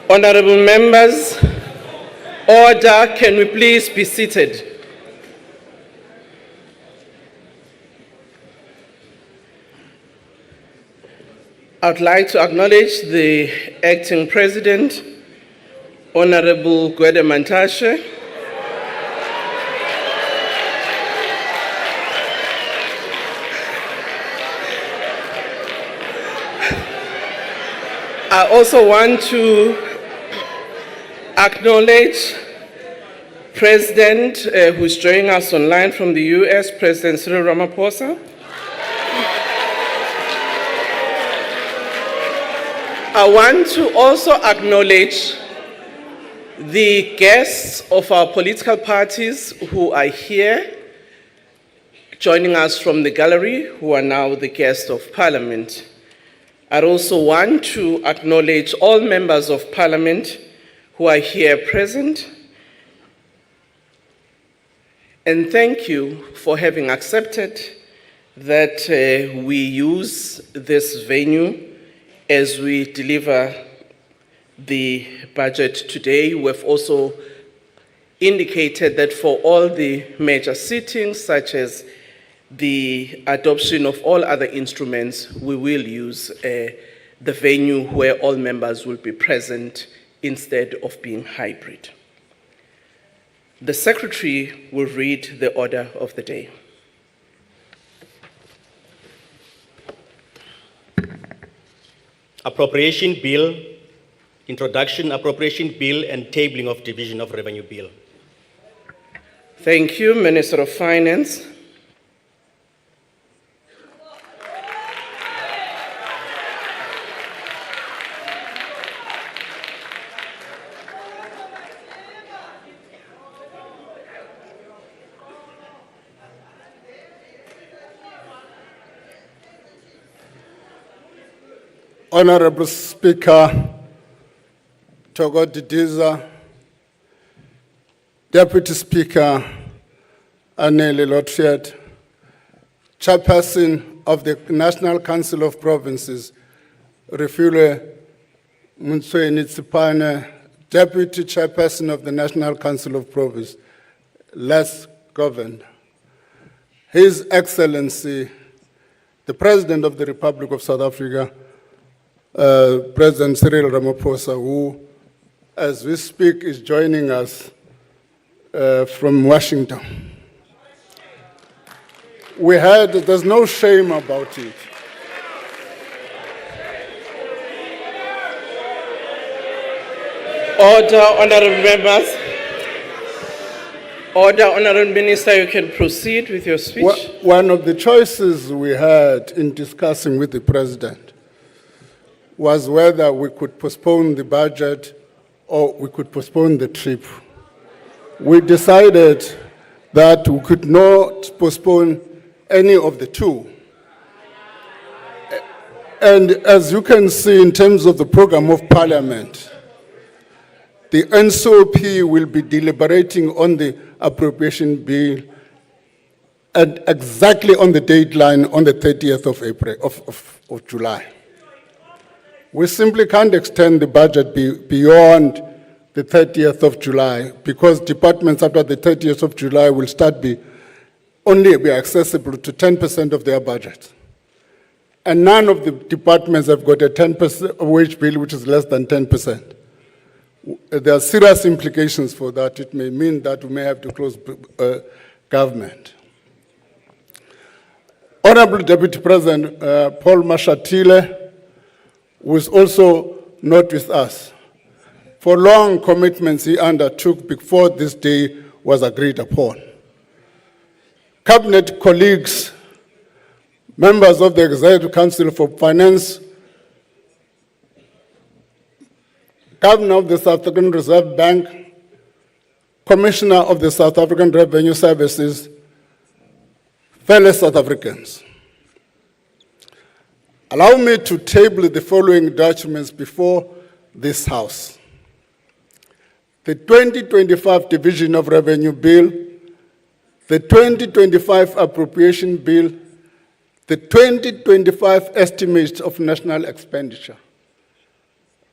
Honorable members, order, can we please be seated? I'd like to acknowledge the acting president, Honorable Godongwana. I also want to acknowledge President who's joining us online from the US, President Cyril Ramaphosa. I want to also acknowledge the guests of our political parties who are here, joining us from the gallery, who are now the guests of Parliament. I'd also want to acknowledge all members of Parliament who are here present, and thank you for having accepted that we use this venue as we deliver the budget today. We've also indicated that for all the major sittings, such as the adoption of all other instruments, we will use the venue where all members will be present instead of being hybrid. The Secretary will read the order of the day. Appropriation Bill, Introduction, Appropriation Bill, and Tabling of Division of Revenue Bill. Thank you, Minister of Finance. Honorable Speaker, Togo Didiza, Deputy Speaker, Anele Lotriet, Chairperson of the National Council of Provinces, Refule Munsweni Tsipane, Deputy Chairperson of the National Council of Provinces, less governed. His Excellency, the President of the Republic of South Africa, President Cyril Ramaphosa, who, as we speak, is joining us from Washington. We heard there's no shame about it. Order, honorable members. Order, honorable minister, you can proceed with your speech. One of the choices we had in discussing with the president was whether we could postpone the budget or we could postpone the trip. We decided that we could not postpone any of the two. And as you can see in terms of the program of Parliament, the NCOP will be deliberating on the appropriation bill and exactly on the deadline on the 30th of April, of July. We simply can't extend the budget beyond the 30th of July because departments after the 30th of July will only be accessible to 10% of their budget. And none of the departments have got a 10% wage bill which is less than 10%. There are serious implications for that. It may mean that we may have to close government. Honorable Deputy President Paul Mashatile, who is also not with us, for long commitments he undertook before this day was agreed upon. Cabinet colleagues, members of the Executive Council for Finance, Governor of the South African Reserve Bank, Commissioner of the South African Revenue Services, fellow South Africans. Allow me to table the following documents before this House. the 2025 Division of Revenue Bill, the 2025 Appropriation Bill, the 2025 Estimates of National Expenditure,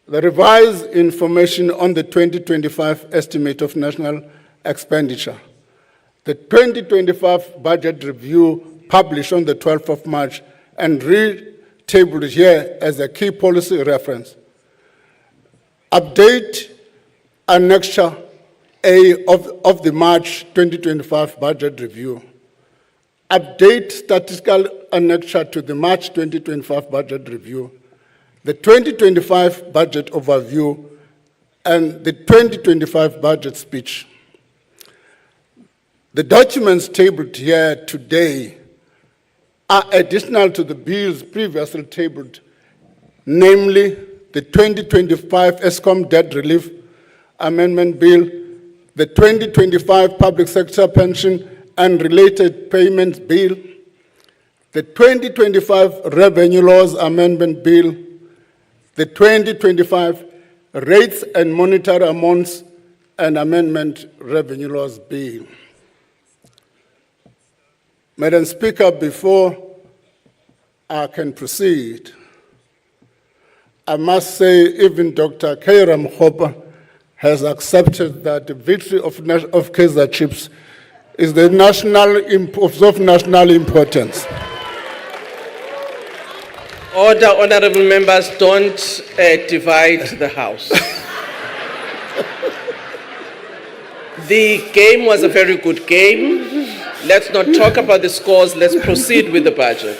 the revised information on the 2025 Estimate of National Expenditure, the 2025 Budget Review published on the 12th of March and retabled here as a key policy reference, update Annexure A of the March 2025 Budget Review, update statistical annexure to the March 2025 Budget Review, the 2025 Budget Overview, and the 2025 Budget Speech. The documents tabled here today are additional to the bills previously tabled, namely the 2025 ESCOM Debt Relief Amendment Bill, the 2025 Public Sector Pension and Related Payments Bill, the 2025 Revenue Laws Amendment Bill, the 2025 Rates and Monetary Amounts and Amendment Revenue Laws Bill. Madam Speaker, before I can proceed, I must say even Dr. Kairam Hopper has accepted that the victory of Kaizer Chiefs is of national importance. Order, honorable members, don't divide the House. The game was a very good game. Let's not talk about the scores. Let's proceed with the budget.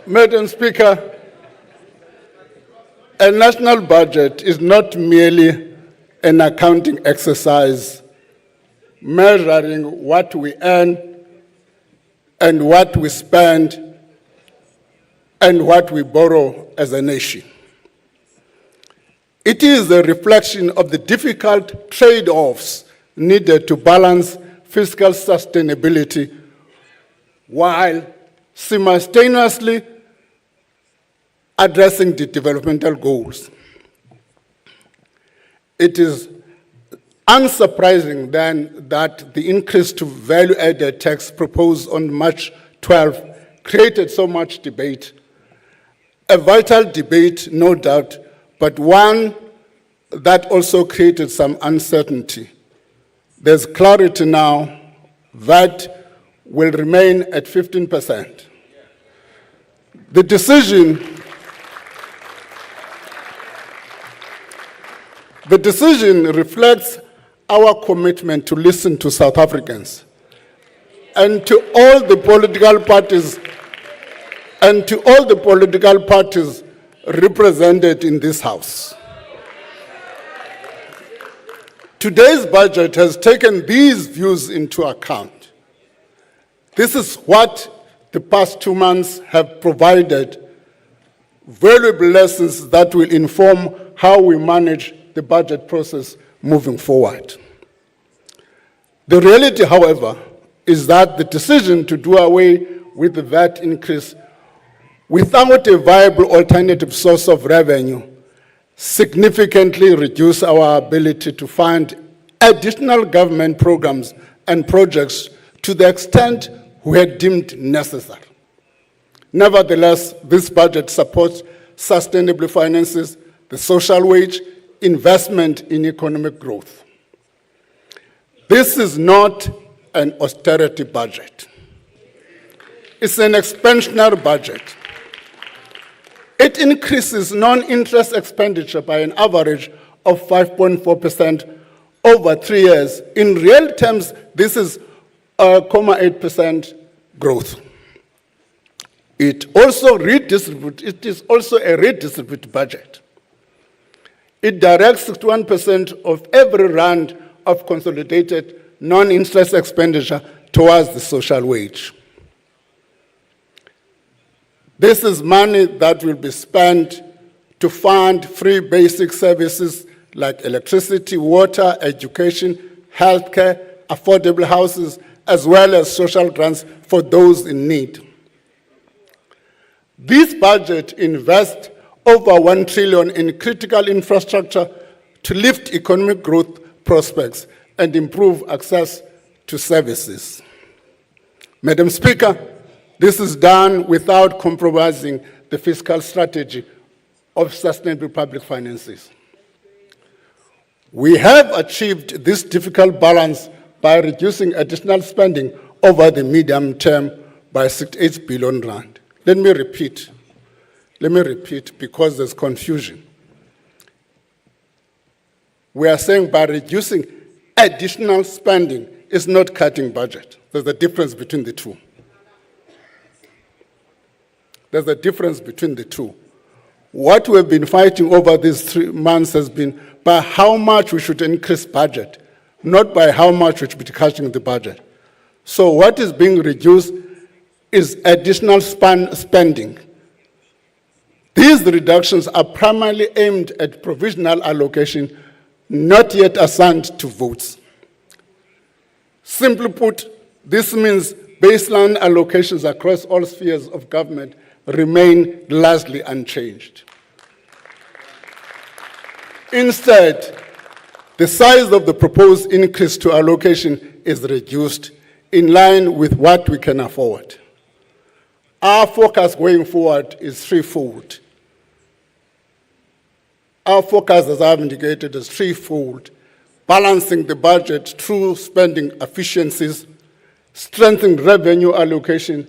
Madam Speaker, a national budget is not merely an accounting exercise measuring what we earn and what we spend and what we borrow as a nation. It is a reflection of the difficult trade-offs needed to balance fiscal sustainability while simultaneously addressing the developmental goals. It is unsurprising then that the increase to value-added tax proposed on March 12 created so much debate. A vital debate, no doubt, but one that also created some uncertainty. There's clarity now that will remain at 15%. The decision reflects our commitment to listen to South Africans and to all the political parties represented in this House. Today's budget has taken these views into account. This is what the past 2 months have provided, valuable lessons that will inform how we manage the budget process moving forward. The reality, however, is that the decision to do away with the VAT increase without a viable alternative source of revenue significantly reduce our ability to fund additional government programs and projects to the extent we had deemed necessary. Nevertheless, this budget supports sustainable finances, the social wage, investment in economic growth. This is not an austerity budget. It's an expansionary budget. It increases non-interest expenditure by an average of 5.4% over 3 years. In real terms, this is 0.8% growth. It is also a redistributed budget. It directs 61% of every rand of consolidated non-interest expenditure towards the social wage. This is money that will be spent to fund free basic services like electricity, water, education, healthcare, affordable houses, as well as social grants for those in need. This budget invests over 1 trillion in critical infrastructure to lift economic growth prospects and improve access to services. Madam Speaker, this is done without compromising the fiscal strategy of sustainable public finances. We have achieved this difficult balance by reducing additional spending over the medium term by 68 billion rand. Let me repeat because there's confusion. We are saying by reducing additional spending is not cutting budget. There's a difference between the two. There's a difference between the two. What we've been fighting over these 3 months has been by how much we should increase budget, not by how much we should be cutting the budget. So what is being reduced is additional spending. These reductions are primarily aimed at provisional allocation, not yet assigned to votes. Simply put, this means baseline allocations across all spheres of government remain largely unchanged. Instead, the size of the proposed increase to allocation is reduced in line with what we can afford. Our focus going forward is threefold. Our focus, as I've indicated, is threefold: balancing the budget through spending efficiencies, strengthening revenue allocation,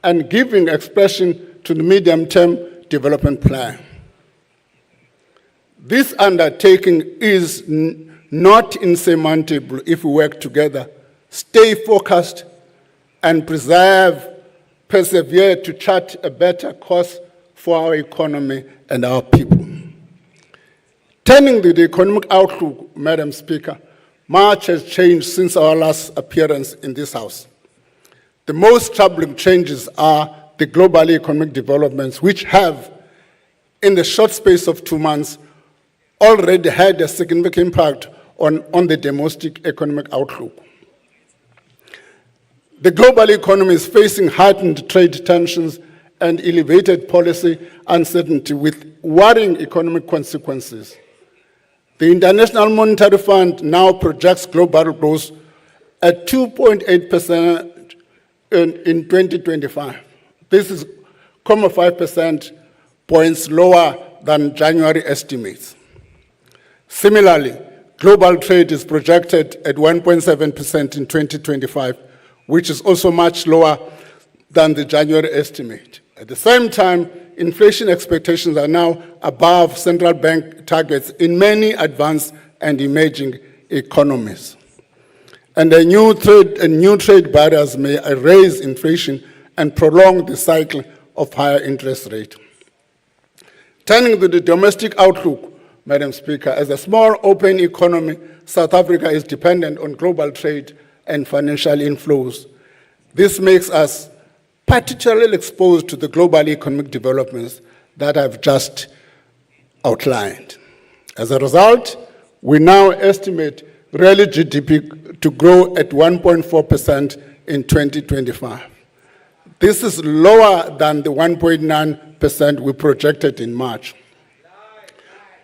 and giving expression to the medium-term development plan. This undertaking is not insurmountable if we work together, stay focused, and persevere to chart a better course for our economy and our people. Turning to the economic outlook, Madam Speaker, much has changed since our last appearance in this House. The most troubling changes are the global economic developments, which have, in the short space of 2 months, already had a significant impact on the domestic economic outlook. The global economy is facing heightened trade tensions and elevated policy uncertainty with worrying economic consequences. The International Monetary Fund now projects global growth at 2.8% in 2025. This is 0.5% points lower than January estimates. Similarly, global trade is projected at 1.7% in 2025, which is also much lower than the January estimate. At the same time, inflation expectations are now above central bank targets in many advanced and emerging economies. And new trade barriers may raise inflation and prolong the cycle of higher interest rates. Turning to the domestic outlook, Madam Speaker, as a small open economy, South Africa is dependent on global trade and financial inflows. This makes us particularly exposed to the global economic developments that I've just outlined. As a result, we now estimate real GDP to grow at 1.4% in 2025. This is lower than the 1.9% we projected in March.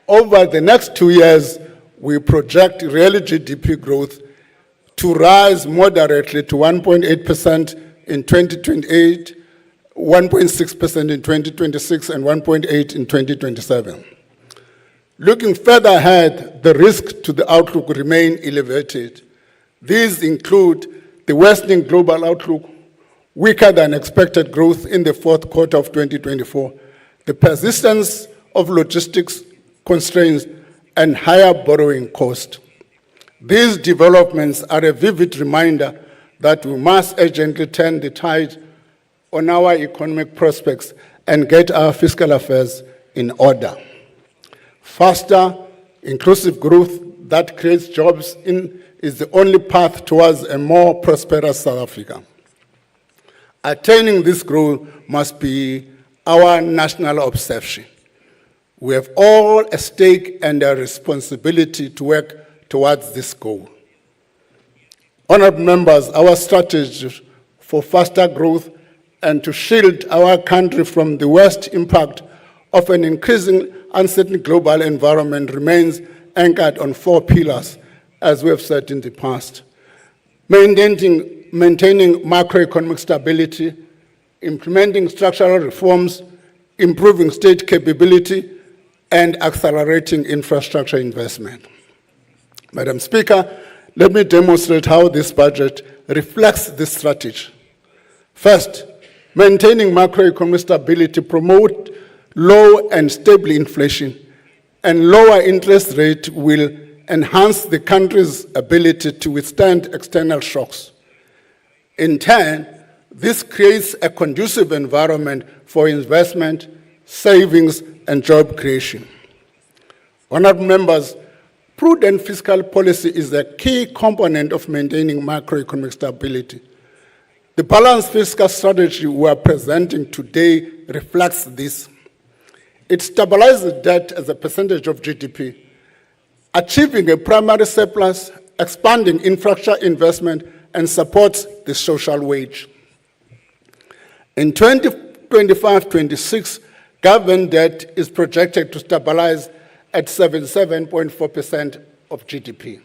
Over the next 2 years, we project real GDP growth to rise moderately to 1.8% in 2028, 1.6% in 2026, and 1.8% in 2027. Looking further ahead, the risks to the outlook remain elevated. These include the worsening global outlook, weaker than expected growth in the fourth quarter of 2024, the persistence of logistics constraints, and higher borrowing costs. These developments are a vivid reminder that we must urgently turn the tide on our economic prospects and get our fiscal affairs in order. Faster, inclusive growth that creates jobs is the only path towards a more prosperous South Africa. Attaining this growth must be our national obsession. We have all a stake and a responsibility to work towards this goal. Honourable members, our strategy for faster growth and to shield our country from the worst impact of an increasingly uncertain global environment remains anchored on 4 pillars, as we have said in the past. Maintaining macroeconomic stability, implementing structural reforms, improving state capability, and accelerating infrastructure investment. Madam Speaker, let me demonstrate how this budget reflects this strategy. First, maintaining macroeconomic stability promotes low and stable inflation, and lower interest rate will enhance the country's ability to withstand external shocks. In turn, this creates a conducive environment for investment, savings, and job creation. Honourable members, prudent fiscal policy is a key component of maintaining macroeconomic stability. The balanced fiscal strategy we are presenting today reflects this. It stabilizes debt as a percentage of GDP, achieving a primary surplus, expanding infrastructure investment, and supports the social wage. In 2025-26, government debt is projected to stabilize at 77.4% of GDP.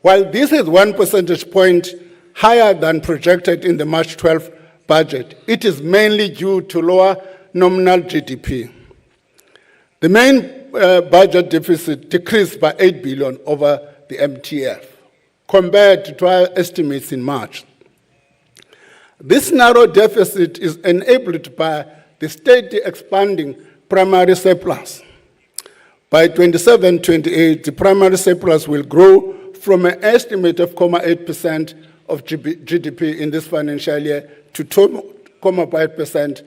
While this is 1 percentage point higher than projected in the March 12 budget, it is mainly due to lower nominal GDP. The main budget deficit decreased by 8 billion over the MTF, compared to our estimates in March. This narrow deficit is enabled by the steady expanding primary surplus. By 27-28, the primary surplus will grow from an estimate of 0.8% of GDP in this financial year to 2.5%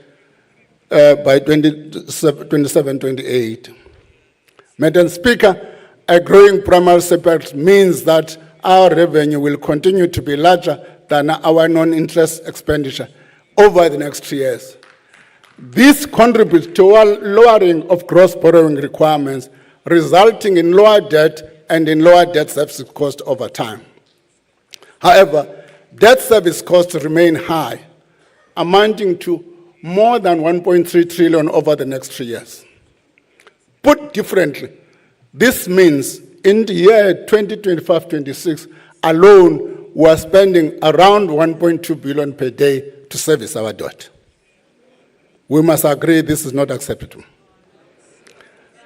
by 27-28. Madam Speaker, a growing primary surplus means that our revenue will continue to be larger than our non-interest expenditure over the next 3 years. This contributes to a lowering of gross borrowing requirements, resulting in lower debt and in lower debt service cost over time. However, debt service costs remain high, amounting to more than 1.3 trillion over the next 3 years. Put differently, this means in the year 2025-26 alone, we are spending around 1.2 billion per day to service our debt. We must agree this is not acceptable.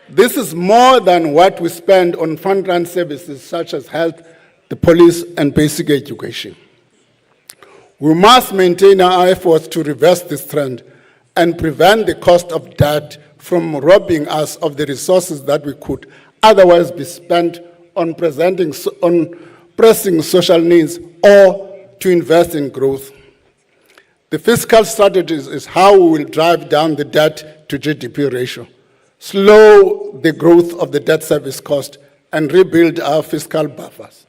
This is more than what we spend on frontline services such as health, the police, and basic education. We must maintain our efforts to reverse this trend and prevent the cost of debt from robbing us of the resources that we could otherwise be spent on pressing social needs or to invest in growth. The fiscal strategies is how we will drive down the debt to GDP ratio, slow the growth of the debt service cost, and rebuild our fiscal buffers.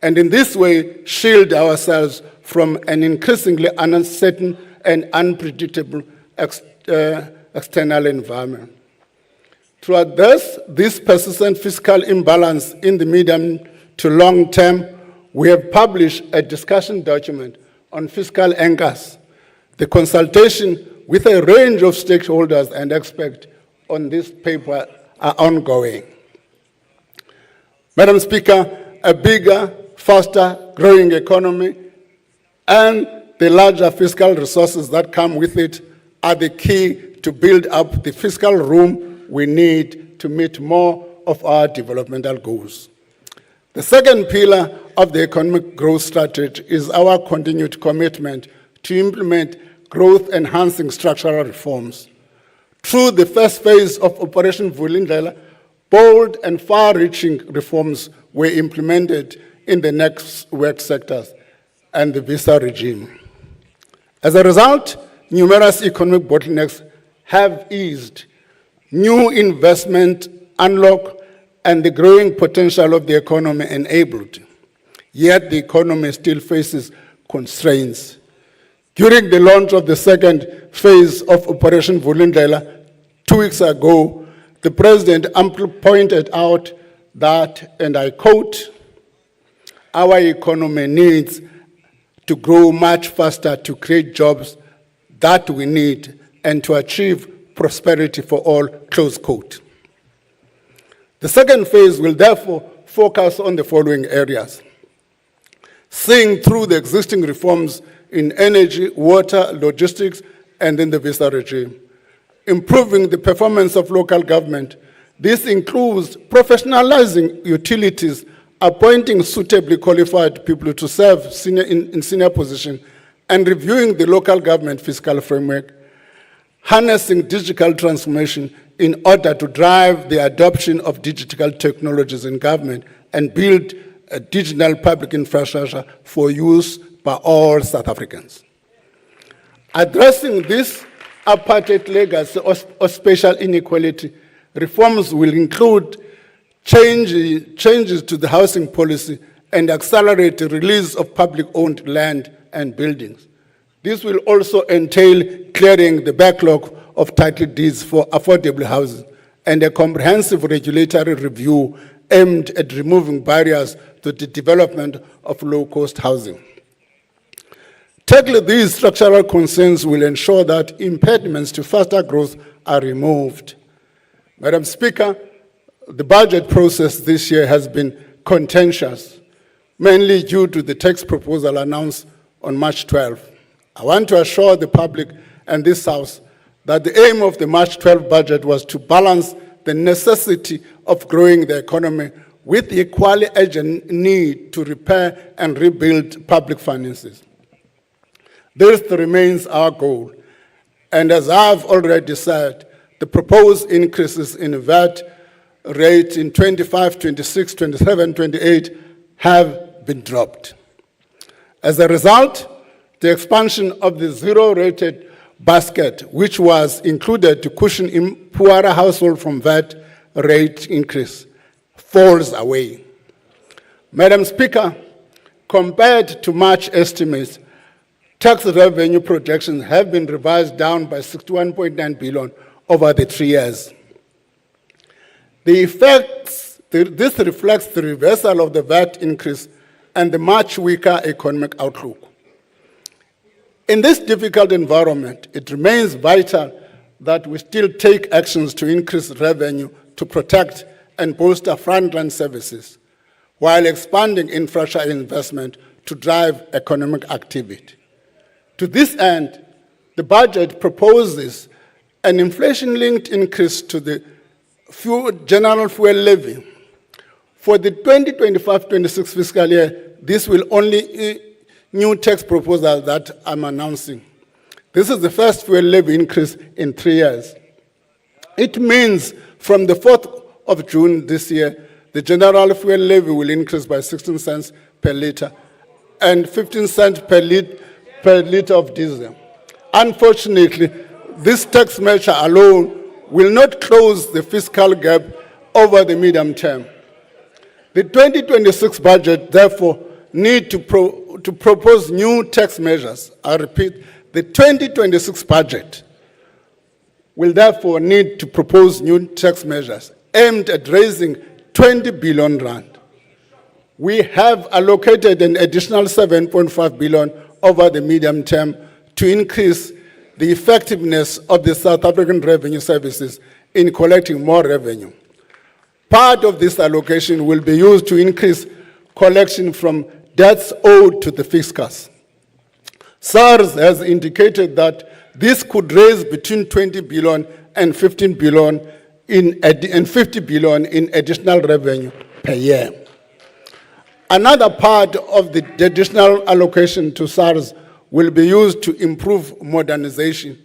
And in this way, shield ourselves from an increasingly uncertain and unpredictable external environment. To address this persistent fiscal imbalance in the medium to long term, we have published a discussion document on fiscal anchors. The consultation with a range of stakeholders and experts on this paper are ongoing. Madam Speaker, a bigger, faster growing economy and the larger fiscal resources that come with it are the key to build up the fiscal room we need to meet more of our developmental goals. The second pillar of the economic growth strategy is our continued commitment to implement growth-enhancing structural reforms. Through the first phase of Operation Vulindlela, bold and far-reaching reforms were implemented in the next work sectors and the visa regime. As a result, numerous economic bottlenecks have eased, new investment unlocked, and the growing potential of the economy enabled. Yet the economy still faces constraints. During the launch of the second phase of Operation Vulindlela 2 weeks ago, the President amply pointed out that, and I quote, "Our economy needs to grow much faster to create jobs that we need and to achieve prosperity for all, close quote. The second phase will therefore focus on the following areas: seeing through the existing reforms in energy, water, logistics, and in the visa regime, improving the performance of local government. This includes professionalizing utilities, appointing suitably qualified people to serve in senior positions, and reviewing the local government fiscal framework, harnessing digital transformation in order to drive the adoption of digital technologies in government and build a digital public infrastructure for use by all South Africans. Addressing this apartheid legacy or spatial inequality, reforms will include changes to the housing policy and accelerate the release of public-owned land and buildings. This will also entail clearing the backlog of title deeds for affordable housing and a comprehensive regulatory review aimed at removing barriers to the development of low-cost housing. Tackling these structural concerns will ensure that impediments to faster growth are removed. Madam Speaker, the budget process this year has been contentious, mainly due to the tax proposal announced on March 12. I want to assure the public and this House that the aim of the March 12 budget was to balance the necessity of growing the economy with the equally urgent need to repair and rebuild public finances. This remains our goal, and as I've already said, the proposed increases in VAT rate in 25, 26, 27, 28 have been dropped. As a result, the expansion of the zero-rated basket, which was included to cushion poorer households from VAT rate increase, falls away. Madam Speaker, compared to March estimates, tax revenue projections have been revised down by 61.9 billion over the 3 years. This reflects the reversal of the VAT increase and the much weaker economic outlook. In this difficult environment, it remains vital that we still take actions to increase revenue to protect and bolster frontline services, while expanding infrastructure investment to drive economic activity. To this end, the budget proposes an inflation-linked increase to the general fuel levy. For the 2025-26 fiscal year, this will only new tax proposal that I'm announcing. This is the first fuel levy increase in 3 years. It means from the 4th of June this year, the general fuel levy will increase by 16 cents per litre and 15 cents per litre of diesel. Unfortunately, this tax measure alone will not close the fiscal gap over the medium term. The 2026 budget, therefore, need to propose new tax measures. I repeat, the 2026 budget will therefore need to propose new tax measures aimed at raising 20 billion rand. We have allocated an additional 7.5 billion over the medium term to increase the effectiveness of the South African revenue services in collecting more revenue. Part of this allocation will be used to increase collection from debts owed to the fiscal. SARS has indicated that this could raise between 20 billion and 15 billion and 50 billion in additional revenue per year. Another part of the additional allocation to SARS will be used to improve modernization.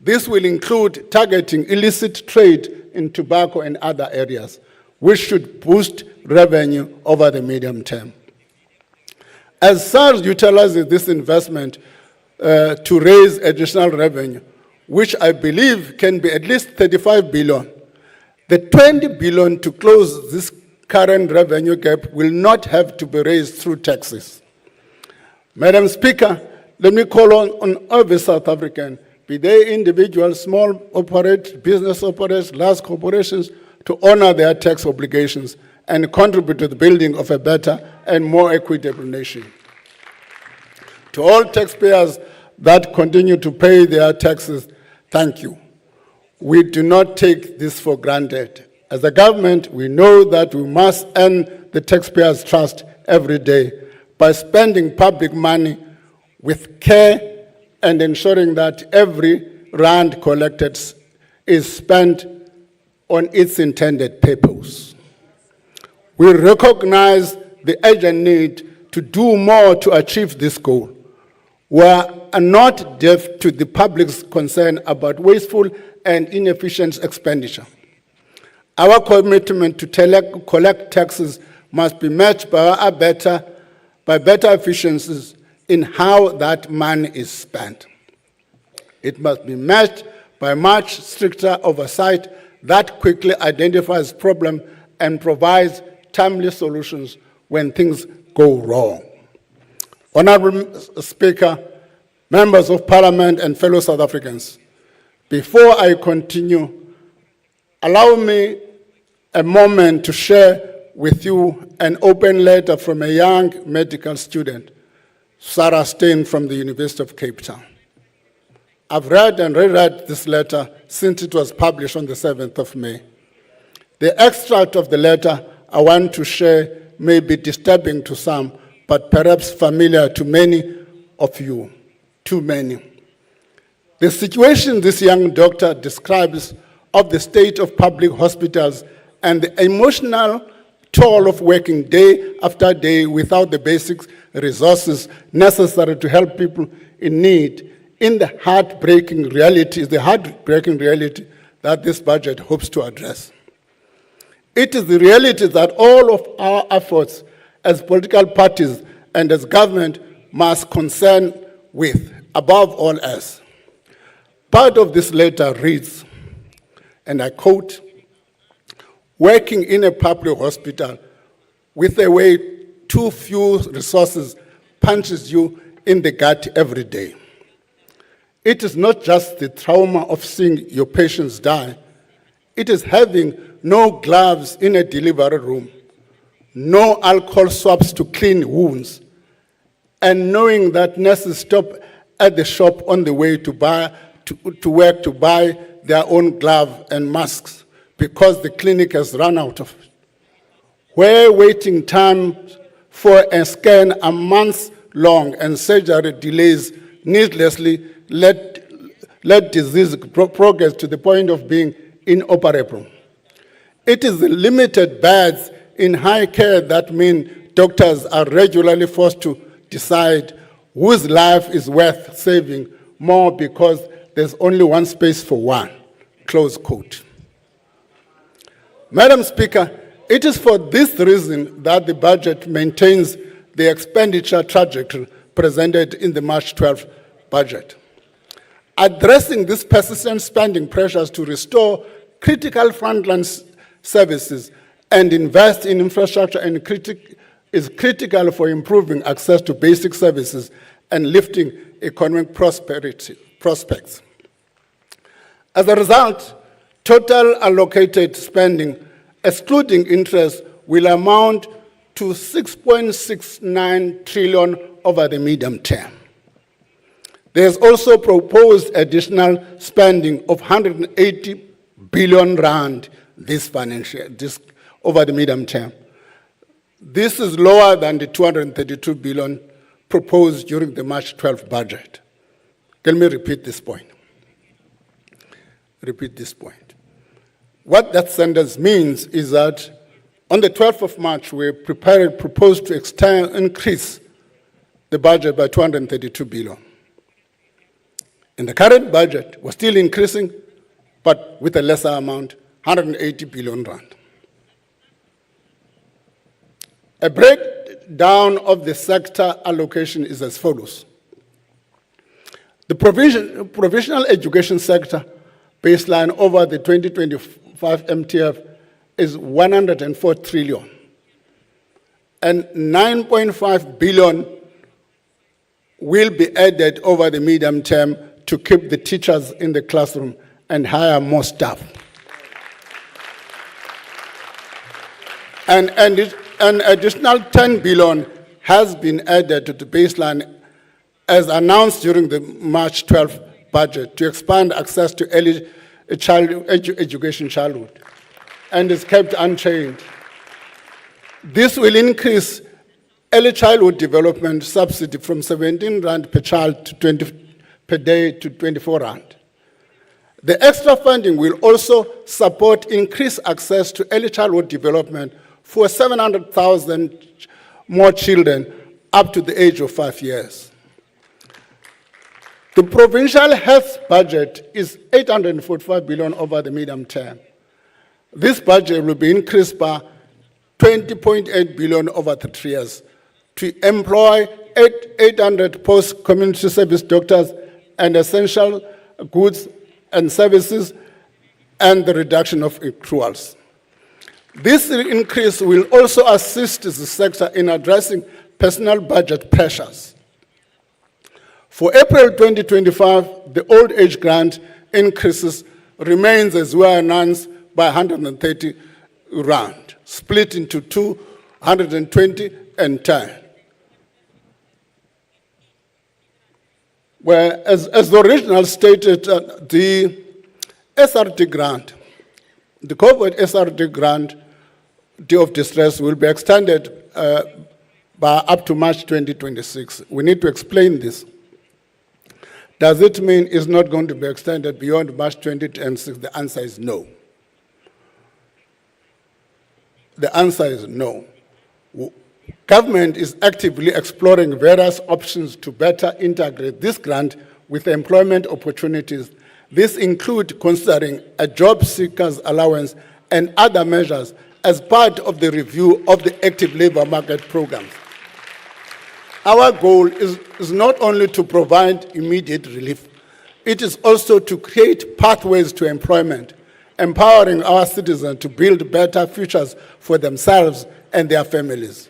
This will include targeting illicit trade in tobacco and other areas, which should boost revenue over the medium term. As SARS utilizes this investment to raise additional revenue, which I believe can be at least 35 billion, the 20 billion to close this current revenue gap will not have to be raised through taxes. Madam Speaker, let me call on every South African, be they individuals, small operators, business operators, large corporations, to honor their tax obligations and contribute to the building of a better and more equitable nation. To all taxpayers that continue to pay their taxes, thank you. We do not take this for granted. As a government, we know that we must earn the taxpayers' trust every day by spending public money with care and ensuring that every rand collected is spent on its intended purpose. We recognize the urgent need to do more to achieve this goal. We are not deaf to the public's concern about wasteful and inefficient expenditure. Our commitment to collect taxes must be matched by better efficiencies in how that money is spent. It must be matched by much stricter oversight that quickly identifies problems and provides timely solutions when things go wrong. Honorable Speaker, members of Parliament and fellow South Africans, before I continue, allow me a moment to share with you an open letter from a young medical student, Sarah Stein from the University of Cape Town. I've read and reread this letter since it was published on the 7th of May. The extract of the letter I want to share may be disturbing to some, but perhaps familiar to many of you, too many. The situation this young doctor describes of the state of public hospitals and the emotional toll of working day after day without the basic resources necessary to help people in need is the heartbreaking reality that this budget hopes to address. It is the reality that all of our efforts as political parties and as government must concern with, above all else. Part of this letter reads, and I quote, "Working in a public hospital with a way too few resources punches you in the gut every day. It is not just the trauma of seeing your patients die. It is having no gloves in a delivery room, no alcohol swabs to clean wounds, and knowing that nurses stop at the shop on the way to work to buy their own gloves and masks because the clinic has run out of it. Where waiting times for a scan are months long and surgery delays needlessly let disease progress to the point of being inoperable. It is the limited beds in high care that mean doctors are regularly forced to decide whose life is worth saving more because there's only one space for one," close quote. Madam Speaker, it is for this reason that the budget maintains the expenditure trajectory presented in the March 12th budget. Addressing these persistent spending pressures to restore critical frontline services and invest in infrastructure is critical for improving access to basic services and lifting economic prospects. As a result, total allocated spending, excluding interest, will amount to 6.69 trillion over the medium term. There is also proposed additional spending of 180 billion rand over the medium term. This is lower than the 232 billion proposed during the March 12th budget. Let me repeat this point. What that sentence means is that on the 12th of March, we proposed to increase the budget by 232 billion. In the current budget, we're still increasing, but with a lesser amount, 180 billion rand. A breakdown of the sector allocation is as follows. The provisional education sector baseline over the 2025 MTF is 104 trillion, and 9.5 billion will be added over the medium term to keep the teachers in the classroom and hire more staff. And an additional 10 billion has been added to the baseline as announced during the March 12th budget to expand access to early education childhood, and is kept unchanged. This will increase early childhood development subsidy from 17 rand per child to 20 per day to 24 rand. The extra funding will also support increased access to early childhood development for 700,000 more children up to the age of 5 years. The provincial health budget is 845 billion over the medium term. This budget will be increased by 20.8 billion over the 3 years to employ 800 post-community service doctors and essential goods and services, and the reduction of accruals. This increase will also assist the sector in addressing personal budget pressures. For April 2025, the old age grant increases remains as well announced by 130 rand, split into 220 and 10. Where, as the original stated, the SRD grant, the COVID SRD grant, Day of Distress, will be extended by up to March 2026. We need to explain this. Does it mean it's not going to be extended beyond March 2026? The answer is no. The answer is no. Government is actively exploring various options to better integrate this grant with employment opportunities. This includes considering a job seekers allowance and other measures as part of the review of the active labor market programs. Our goal is not only to provide immediate relief, it is also to create pathways to employment, empowering our citizens to build better futures for themselves and their families.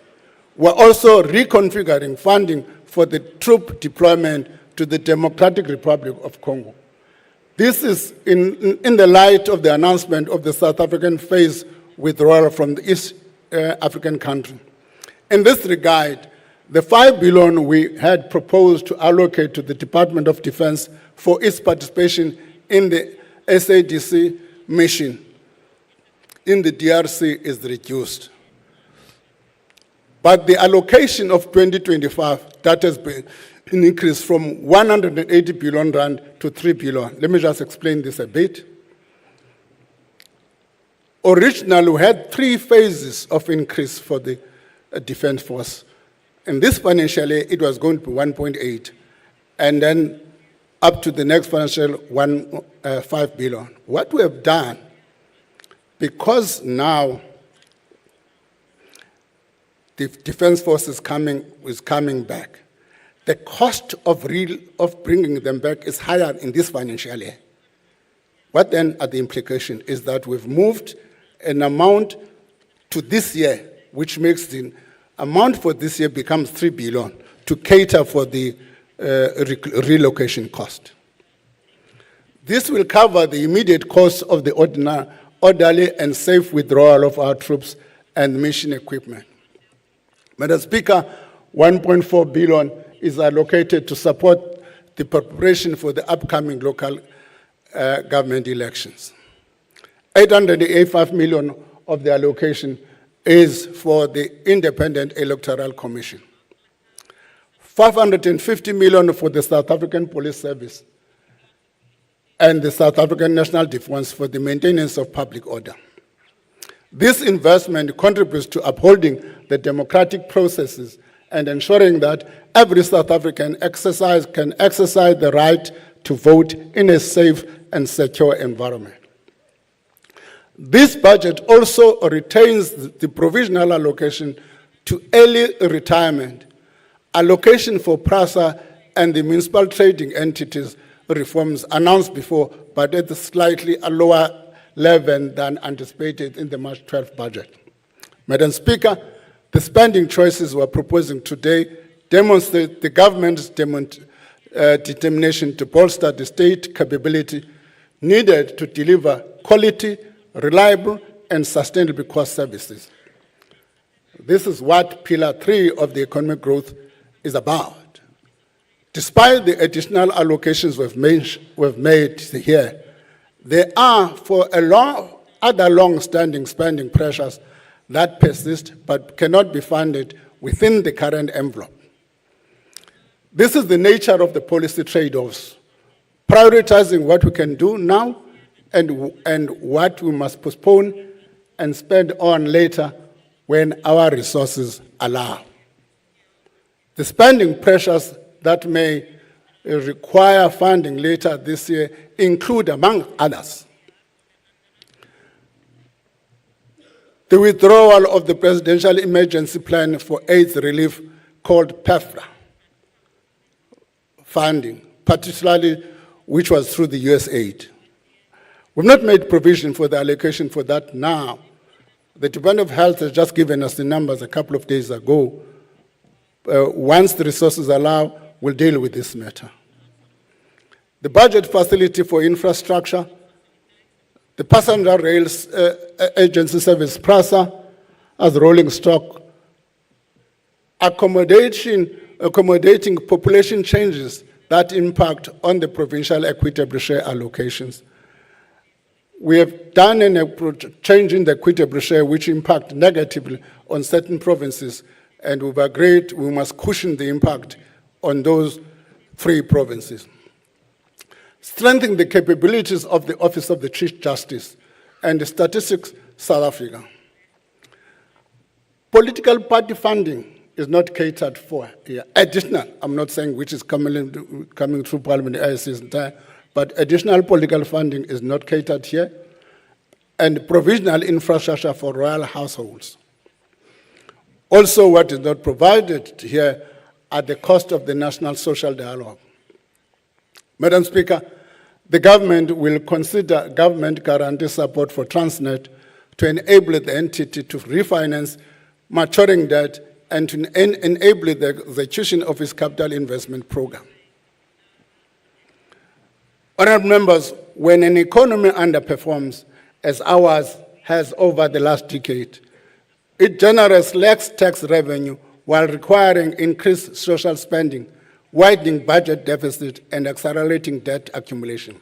We're also reconfiguring funding for the troop deployment to the Democratic Republic of Congo. This is in the light of the announcement of the South African phase withdrawal from the East African country. In this regard, the 5 billion we had proposed to allocate to the Department of Defense for its participation in the SABC mission in the DRC is reduced. But the allocation of 2025, that has been an increase from 180 billion rand to 3 billion. Let me just explain this a bit. Originally, we had 3 phases of increase for the Defense Force. In this financial year, it was going to be 1.8, and then up to the next financial 5 billion. What we have done, because now the Defense Force is coming back, the cost of bringing them back is higher in this financial year. What then are the implications is that we've moved an amount to this year, which makes the amount for this year becomes 3 billion to cater for the relocation cost. This will cover the immediate cost of the orderly and safe withdrawal of our troops and mission equipment. Madam Speaker, 1.4 billion is allocated to support the preparation for the upcoming local government elections. 885 million of the allocation is for the Independent Electoral Commission. 550 million for the South African Police Service and the South African National Defence for the maintenance of public order. This investment contributes to upholding the democratic processes and ensuring that every South African can exercise the right to vote in a safe and secure environment. This budget also retains the provisional allocation to early retirement, allocation for PRASA and the municipal trading entities reforms announced before, but at a slightly lower level than anticipated in the March 12th budget. Madam Speaker, the spending choices we're proposing today demonstrate the government's determination to bolster the state capability needed to deliver quality, reliable, and sustainable cost services. This is what Pillar 3 of the economic growth is about. Despite the additional allocations we've made here, There are other long-standing spending pressures that persist but cannot be funded within the current envelope. This is the nature of the policy trade-offs, prioritizing what we can do now and what we must postpone and spend on later when our resources allow. The spending pressures that may require funding later this year include, among others, the withdrawal of the Presidential Emergency Plan for AIDS Relief called PEFRA funding, particularly which was through the USAID. We've not made provision for the allocation for that now. The Department of Health has just given us the numbers a couple of days ago. Once the resources allow, we'll deal with this matter. The budget facility for infrastructure, the Passenger Rails Agency Service, PRASA, as rolling stock, accommodating population changes that impact on the provincial equitable share allocations. We have done a change in the equitable share which impact negatively on certain provinces, and we've agreed we must cushion the impact on those 3 provinces. Strengthen the capabilities of the Office of the Chief Justice and Statistics South Africa. Political party funding is not catered for here. Additional, I'm not saying which is coming through Parliament as is entire, but additional political funding is not catered here, and provisional infrastructure for royal households. Also, what is not provided here are the cost of the national social dialogue. Madam Speaker, the government will consider government guarantee support for Transnet to enable the entity to refinance maturing debt and to enable the execution of its capital investment program. Honourable members, when an economy underperforms, as ours has over the last decade, it generates less tax revenue while requiring increased social spending, widening budget deficit, and accelerating debt accumulation.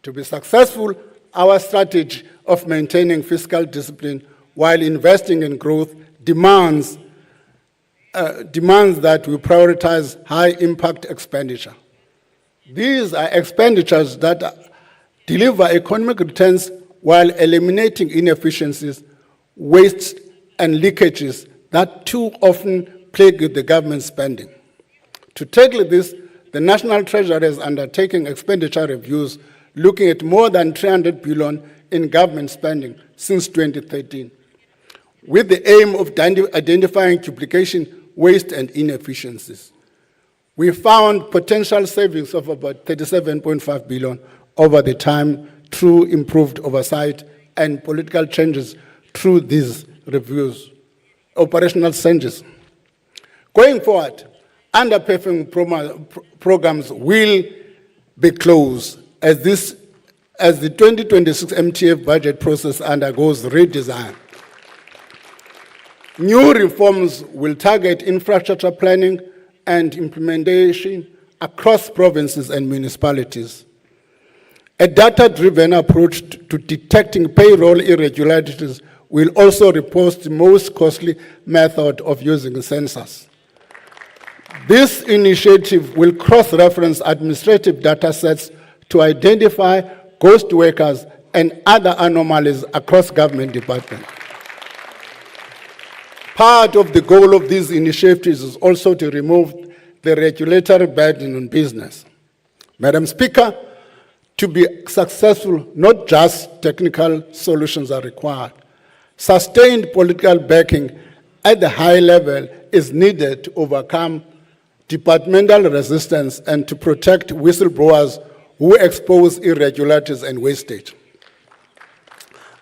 To be successful, our strategy of maintaining fiscal discipline while investing in growth demands that we prioritize high-impact expenditure. These are expenditures that deliver economic returns while eliminating inefficiencies, wastes, and leakages that too often plague the government spending. To tackle this, the National Treasury is undertaking expenditure reviews looking at more than 300 billion in government spending since 2013, with the aim of identifying duplication, waste, and inefficiencies. We found potential savings of about 37.5 billion over the time through improved oversight and political changes through these reviews, operational changes. Going forward, underperforming programs will be closed as the 2026 MTF budget process undergoes redesign. New reforms will target infrastructure planning and implementation across provinces and municipalities. A data-driven approach to detecting payroll irregularities will also replace the most costly method of using census. This initiative will cross-reference administrative data sets to identify ghost workers and other anomalies across government departments. Part of the goal of these initiatives is also to remove the regulatory burden on business. Madam Speaker, to be successful, not just technical solutions are required. Sustained political backing at the high level is needed to overcome departmental resistance and to protect whistleblowers who expose irregularities and wastage.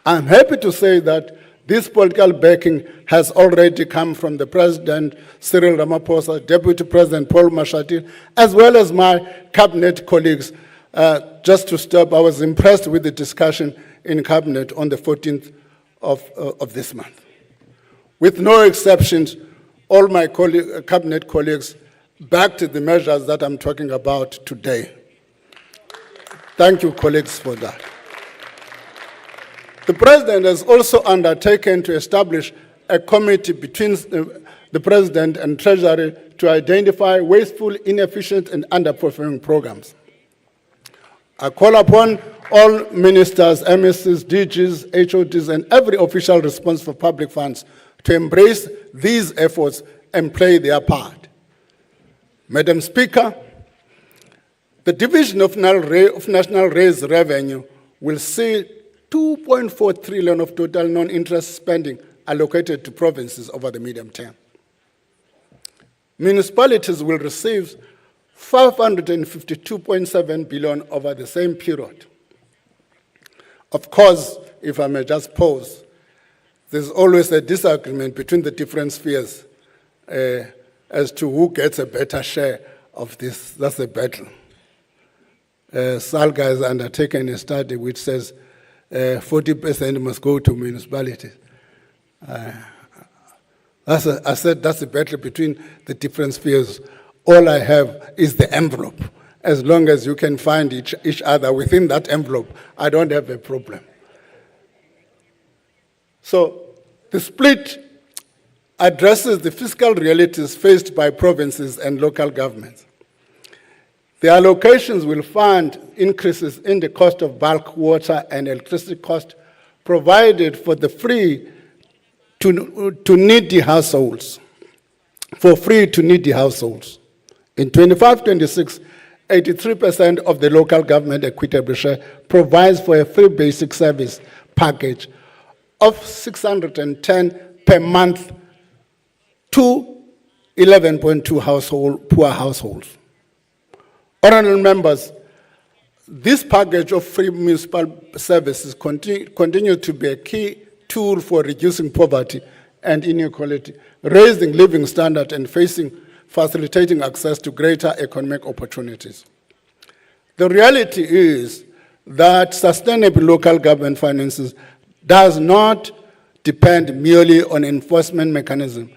I'm happy to say that this political backing has already come from the President, Cyril Ramaphosa, Deputy President Paul Mashatile, as well as my cabinet colleagues. Just to stop, I was impressed with the discussion in cabinet on the 14th of this month. With no exceptions, all my cabinet colleagues backed the measures that I'm talking about today. Thank you, colleagues, for that. The President has also undertaken to establish a committee between the President and Treasury to identify wasteful, inefficient, and underperforming programs. I call upon all ministers, MSs, DGs, HODs, and every official responsible for public funds to embrace these efforts and play their part. Madam Speaker, the division of national raised revenue will see 2.4 trillion of total non-interest spending allocated to provinces over the medium term. Municipalities will receive 552.7 billion over the same period. Of course, if I may just pause, there's always a disagreement between the different spheres as to who gets a better share of this. That's a battle. SALGA has undertaken a study which says 40% must go to municipalities. I said that's a battle between the different spheres. All I have is the envelope. As long as you can find each other within that envelope, I don't have a problem. So the split addresses the fiscal realities faced by provinces and local governments. The allocations will fund increases in the cost of bulk water and electricity cost provided for the free to needy households, for free to needy households. In 25-26, 83% of the local government equitable share provides for a free basic service package of 610 per month to 11.2 poor households. Honourable members, this package of free municipal services continue to be a key tool for reducing poverty and inequality, raising living standard and facilitating access to greater economic opportunities. The reality is that sustainable local government finances does not depend merely on enforcement mechanism,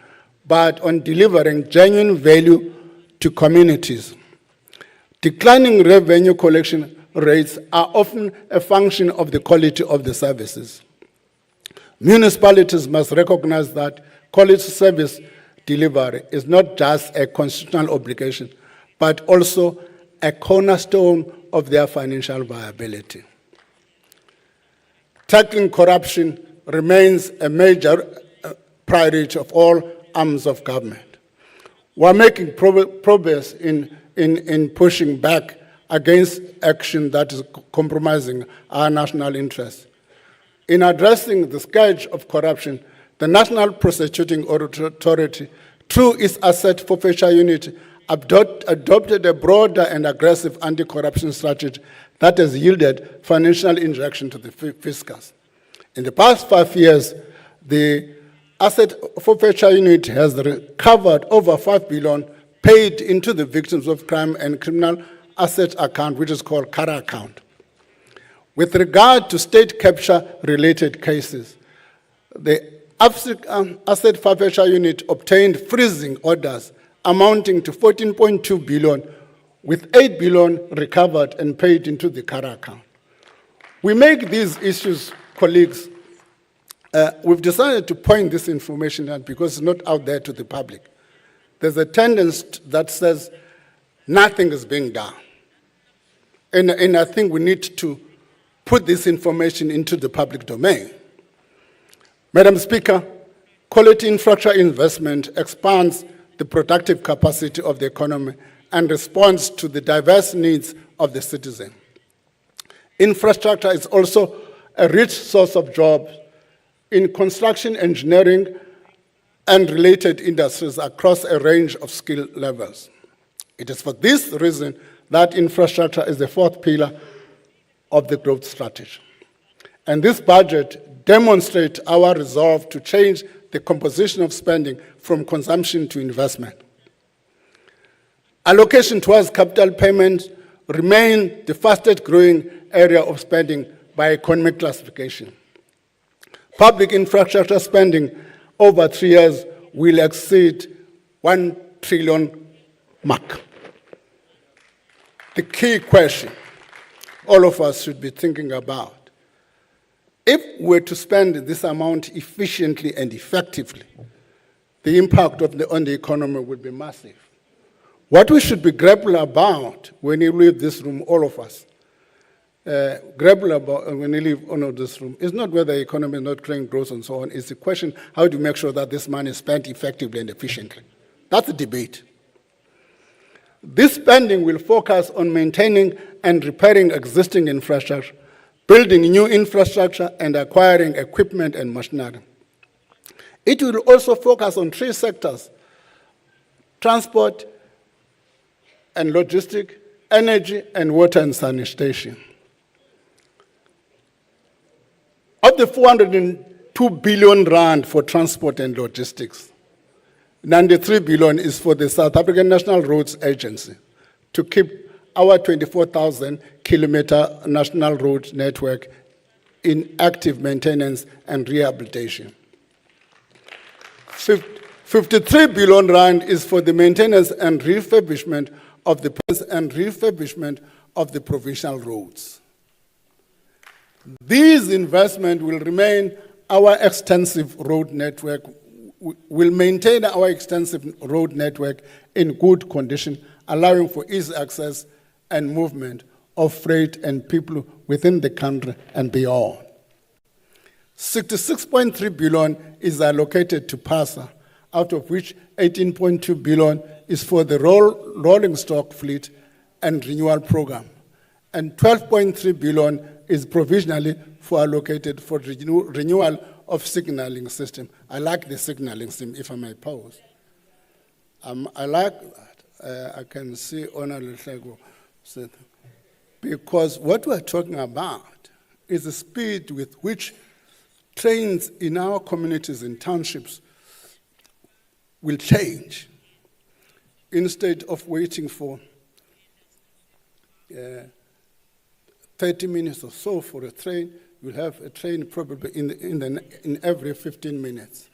but on delivering genuine value to communities. Declining revenue collection rates are often a function of the quality of the services. Municipalities must recognize that quality service delivery is not just a constitutional obligation, but also a cornerstone of their financial viability. Tackling corruption remains a major priority of all arms of government. We're making progress in pushing back against action that is compromising our national interests. In addressing the scourge of corruption, the National Prosecuting Authority, through its asset forfeiture unit, adopted a broader and aggressive anti-corruption strategy that has yielded financial injection to the fiscals. In the past 5 years, the asset forfeiture unit has recovered over 5 billion paid into the victims of crime and criminal asset account, which is called CARA account. With regard to state capture-related cases, the asset forfeiture unit obtained freezing orders amounting to 14.2 billion, with 8 billion recovered and paid into the CARA account. We make these issues, colleagues, we've decided to point this information out because it's not out there to the public. There's a tendency that says nothing is being done. And I think we need to put this information into the public domain. Madam Speaker, quality infrastructure investment expands the productive capacity of the economy and responds to the diverse needs of the citizen. Infrastructure is also a rich source of jobs in construction, engineering, and related industries across a range of skill levels. It is for this reason that infrastructure is the fourth pillar of the growth strategy. And this budget demonstrates our resolve to change the composition of spending from consumption to investment. Allocation towards capital payments remain the fastest growing area of spending by economic classification. Public infrastructure spending over 3 years will exceed 1 trillion mark. The key question, all of us should be thinking about. If we're to spend this amount efficiently and effectively, the impact on the economy would be massive. What we should be grappling about when you leave this room, all of us, grapple about when you leave this room, is not whether the economy is not growing, growth and so on. It's the question, how do you make sure that this money is spent effectively and efficiently? That's the debate. This spending will focus on maintaining and repairing existing infrastructure, building new infrastructure, and acquiring equipment and machinery. It will also focus on 3 sectors: transport and logistics, energy, and water and sanitation. Of the 402 billion rand for transport and logistics, 93 billion is for the South African National Roads Agency to keep our 24,000 kilometer national road network in active maintenance and rehabilitation. 53 billion rand is for the maintenance and refurbishment of the provincial roads. These investments will remain our extensive road network, will maintain our extensive road network in good condition, allowing for easy access and movement of freight and people within the country and beyond. 66.3 billion is allocated to PASA, out of which 18.2 billion is for the rolling stock fleet and renewal program, and 12.3 billion is provisionally allocated for renewal of signaling system. I like the signaling system, if I may pause. I like that. I can see Honor Lehlego said, because what we're talking about is the speed with which trains in our communities and townships will change. Instead of waiting for 30 minutes or so for a train, you'll have a train probably in every 15 minutes.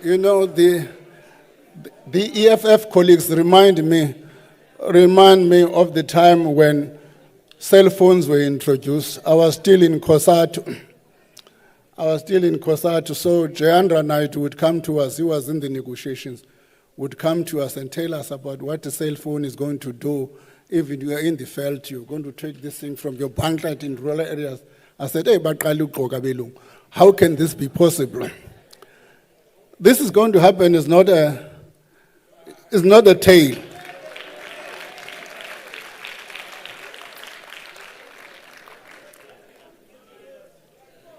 You know, the EFF colleagues remind me of the time when cell phones were introduced. I was still in COSATU, so Jayandra Knight would come to us, he was in the negotiations, would come to us and tell us about what the cell phone is going to do. If you are in the field, you're going to take this thing from your banklight in rural areas. I said, hey, how can this be possible? This is going to happen, is not a tale.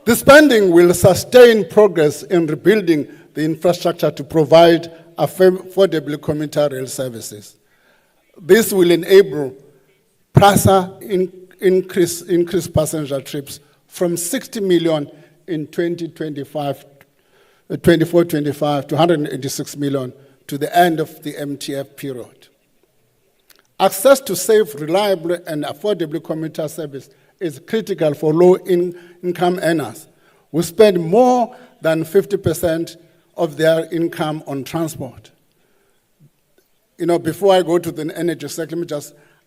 The spending will sustain progress in rebuilding the infrastructure to provide affordable commuter rail services. This will enable PRASA increase passenger trips from 60 million in 24-25 to 186 million to the end of the MTF period. Access to safe, reliable, and affordable commuter service is critical for low-income earners who spend more than 50% of their income on transport. You know, before I go to the energy sector,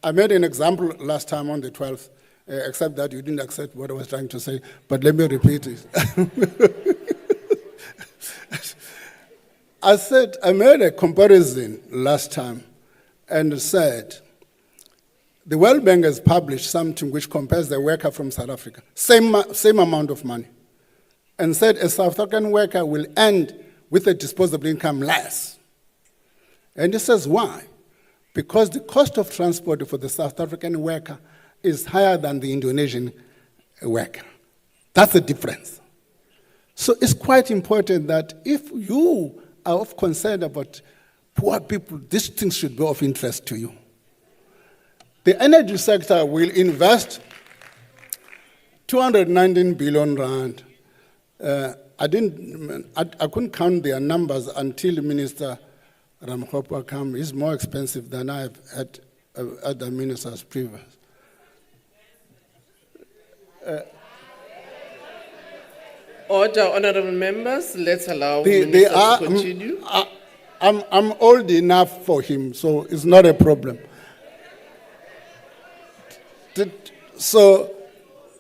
I made an example last time on the 12th, except that you didn't accept what I was trying to say, but let me repeat it. I made a comparison last time and said, the World Bank has published something which compares the worker from South Africa, same amount of money, and said a South African worker will end with a disposable income less. And it says why? Because the cost of transport for the South African worker is higher than the Indonesian worker. That's the difference. So it's quite important that if you are concerned about poor people, these things should be of interest to you. The energy sector will invest 219 billion rand. I couldn't count their numbers until Minister Ramokgopa came. He's more expensive than I've had other ministers previous. Order, honorable members, let's allow They Minister are, to continue. I'm old enough for him, so it's not a problem. So,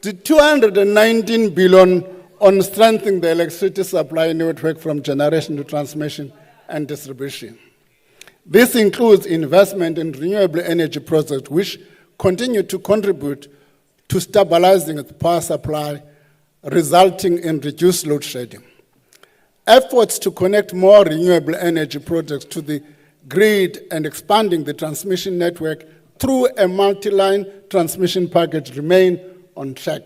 the 219 billion on strengthening the electricity supply network from generation to transmission and distribution. This includes investment in renewable energy projects which continue to contribute to stabilizing the power supply, resulting in reduced load shedding. Efforts to connect more renewable energy projects to the grid and expanding the transmission network through a multi-line transmission package remain on track.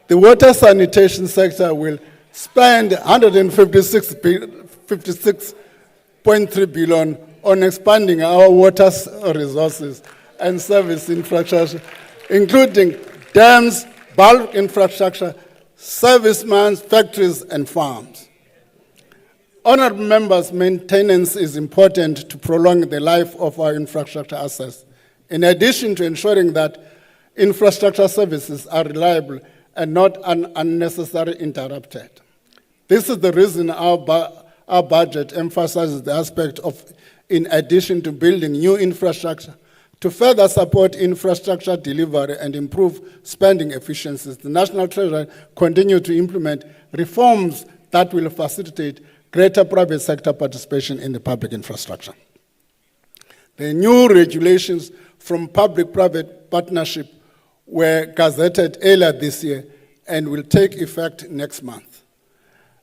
The water sanitation sector will spend 156.3 billion on expanding our water resources and service infrastructure, including dams, bulk infrastructure, service mines, factories, and farms. Honorable members, maintenance is important to prolong the life of our infrastructure assets, in addition to ensuring that infrastructure services are reliable and not unnecessarily interrupted. This is the reason our budget emphasizes the aspect of, in addition to building new infrastructure, to further support infrastructure delivery and improve spending efficiencies, the National Treasury continues to implement reforms that will facilitate greater private sector participation in the public infrastructure. The new regulations from public-private partnership were gazetted earlier this year and will take effect next month.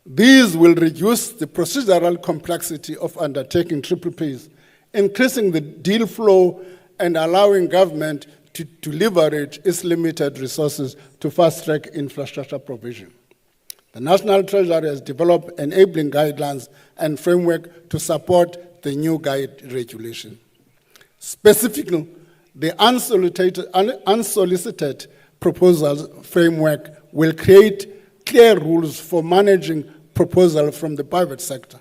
These will reduce the procedural complexity of undertaking PPPs, increasing the deal flow and allowing government to leverage its limited resources to fast-track infrastructure provision. The National Treasury has developed enabling guidelines and framework to support the new guide regulation. Specifically, the unsolicited proposals framework will create clear rules for managing proposals from the private sector,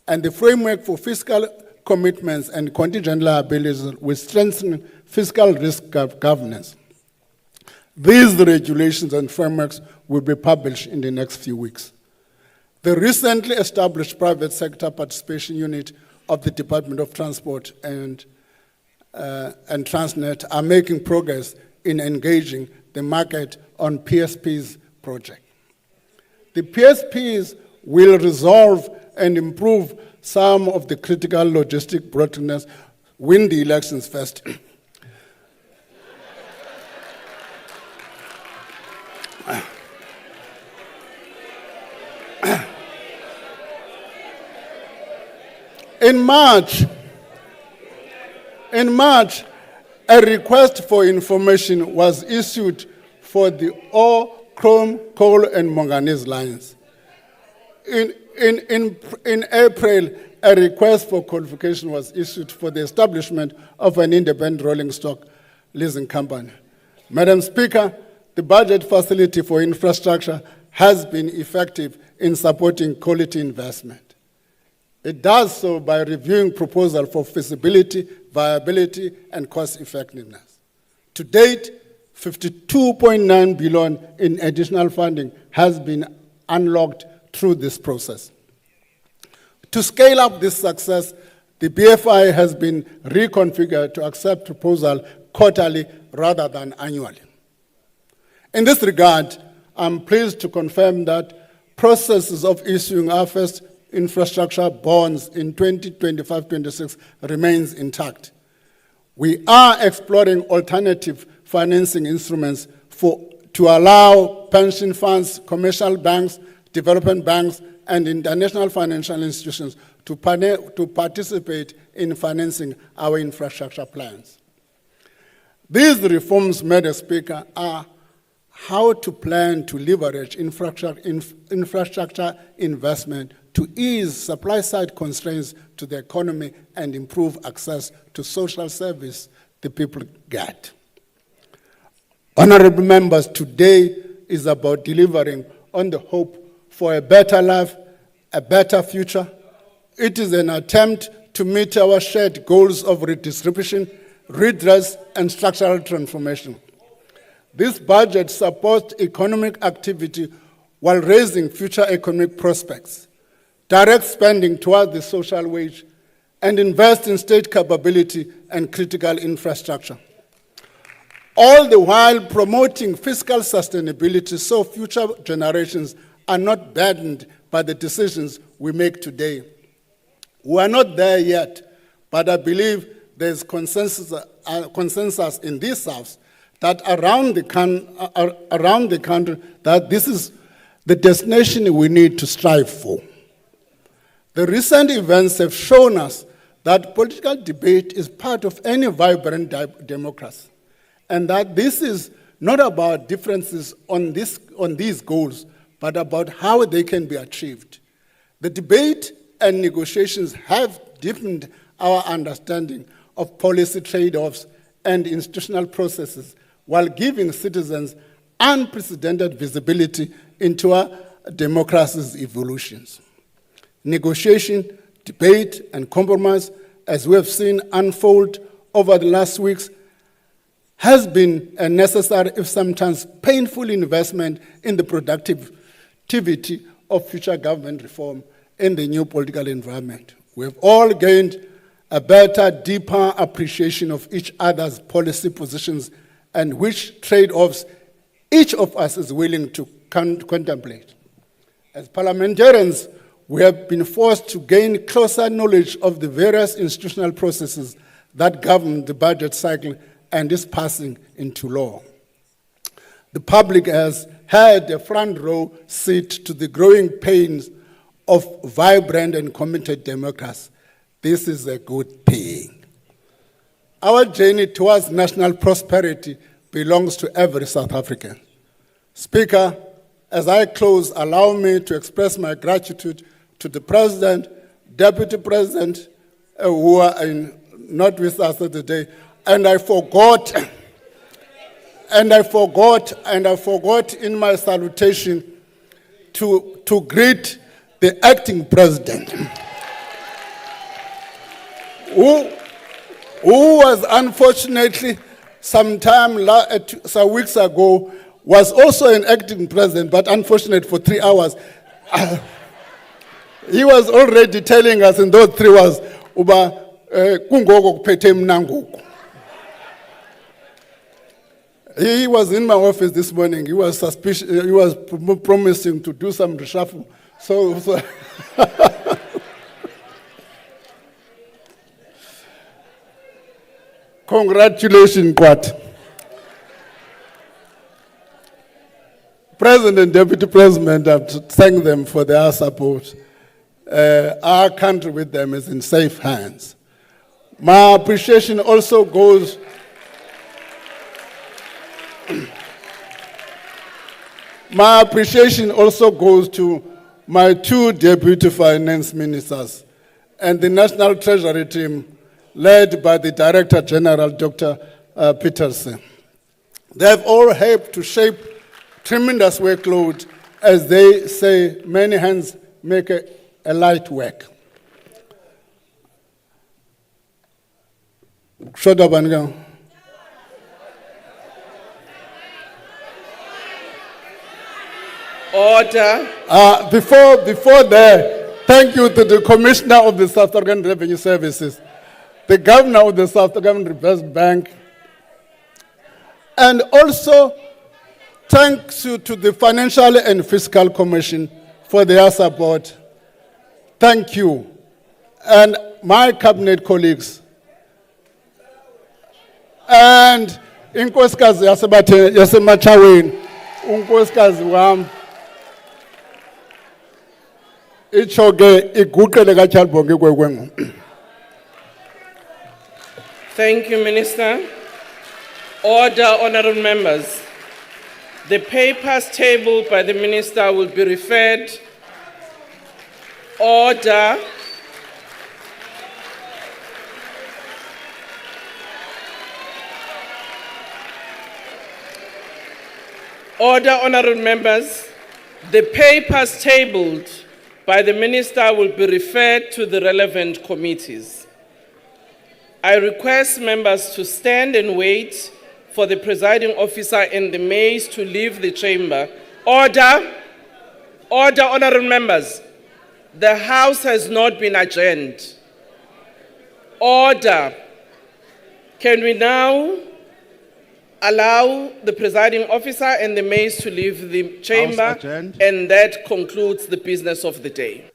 and the framework for fiscal commitments and contingent liabilities will strengthen fiscal risk governance. These regulations and frameworks will be published in the next few weeks. The recently established private sector participation unit of the Department of Transport and Transnet are making progress in engaging the market on PSP's project. The PSPs will resolve and improve some of the critical logistic bottlenecks. Win the elections first. In March, a request for information was issued for the ore, chrome, coal, and manganese lines. In April, a request for qualification was issued for the establishment of an independent rolling stock leasing company. Madam Speaker, the budget facility for infrastructure has been effective in supporting quality investment. It does so by reviewing proposals for feasibility, viability, and cost effectiveness. To date, 52.9 billion in additional funding has been unlocked through this process. To scale up this success, the BFI has been reconfigured to accept proposals quarterly rather than annually. In this regard, I'm pleased to confirm that processes of issuing our first infrastructure bonds in 2025-26 remains intact. We are exploring alternative financing instruments to allow pension funds, commercial banks, development banks, and international financial institutions to participate in financing our infrastructure plans. These reforms, Madam Speaker, are how to plan to leverage infrastructure investment to ease supply-side constraints to the economy and improve access to social service the people get. Honorable members, today is about delivering on the hope for a better life, a better future. It is an attempt to meet our shared goals of redistribution, redress, and structural transformation. This budget supports economic activity while raising future economic prospects, direct spending towards the social wage, and invest in state capability and critical infrastructure. All the while promoting fiscal sustainability so future generations are not burdened by the decisions we make today. We are not there yet, but I believe there is consensus in this House that around the country that this is the destination we need to strive for. The recent events have shown us that political debate is part of any vibrant democracy, and that this is not about differences on these goals, but about how they can be achieved. The debate and negotiations have deepened our understanding of policy trade-offs and institutional processes while giving citizens unprecedented visibility into our democracy's evolutions. Negotiation, debate, and compromise, as we have seen unfold over the last weeks, has been a necessary, if sometimes painful, investment in the productivity of future government reform in the new political environment. We have all gained a better, deeper appreciation of each other's policy positions and which trade-offs each of us is willing to contemplate. As parliamentarians, we have been forced to gain closer knowledge of the various institutional processes that govern the budget cycle and its passing into law. The public has had a front row seat to the growing pains of vibrant and committed democracy. This is a good thing. Our journey towards national prosperity belongs to every South African. Speaker, as I close, allow me to express my gratitude to the President, Deputy President, who are not with us today, and I forgot in my salutation to greet the acting President, who was unfortunately some weeks ago, was also an acting president, but unfortunate for 3 hours. He was already telling us in those 3 hours, he was in my office this morning. He was suspicious. He was promising to do some reshuffle. So congratulations, Kwat. President and Deputy President, I have to thank them for their support. Our country with them is in safe hands. My appreciation also goes to my 2 deputy finance ministers and the National Treasury team led by the Director General, Dr. Peterson. They have all helped to shape tremendous workload. As they say, many hands make a light work. Shut up and go. Order. Before that, thank you to the Commissioner of the South African Revenue Services, the Governor of the South African Reserve Bank, and also thanks to the Financial and Fiscal Commission for their support. Thank you. And my cabinet colleagues. And inkosikazi yasemachaweni, unkosikazi wam, ichoke iguqele kaChalbonge kwekwengu. Thank you, Minister. Order, honorable members. The papers tabled by the Minister will be referred. Order. Order, honorable members. The papers tabled by the Minister will be referred to the relevant committees. I request members to stand and wait for the presiding officer and the maids to leave the chamber. Order. Order, honorable members. The House has not been adjourned. Order. Can we now allow the presiding officer and the maids to leave the chamber? adjourned. And that concludes the business of the day.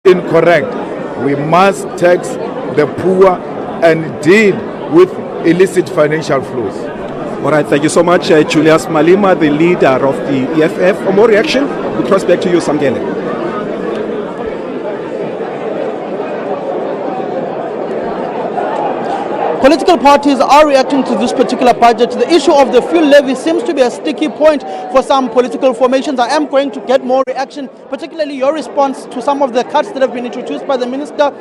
incorrect. We must tax the poor and deal with illicit financial flows. All right, thank you so much, Julius Malema, the leader of the EFF. For more reaction, we cross back to you, Samgele. Political parties are reacting to this particular budget. The issue of the fuel levy seems to be a sticky point for some political formations. I am going to get more reaction, particularly your response to some of the cuts that have been introduced by the minister.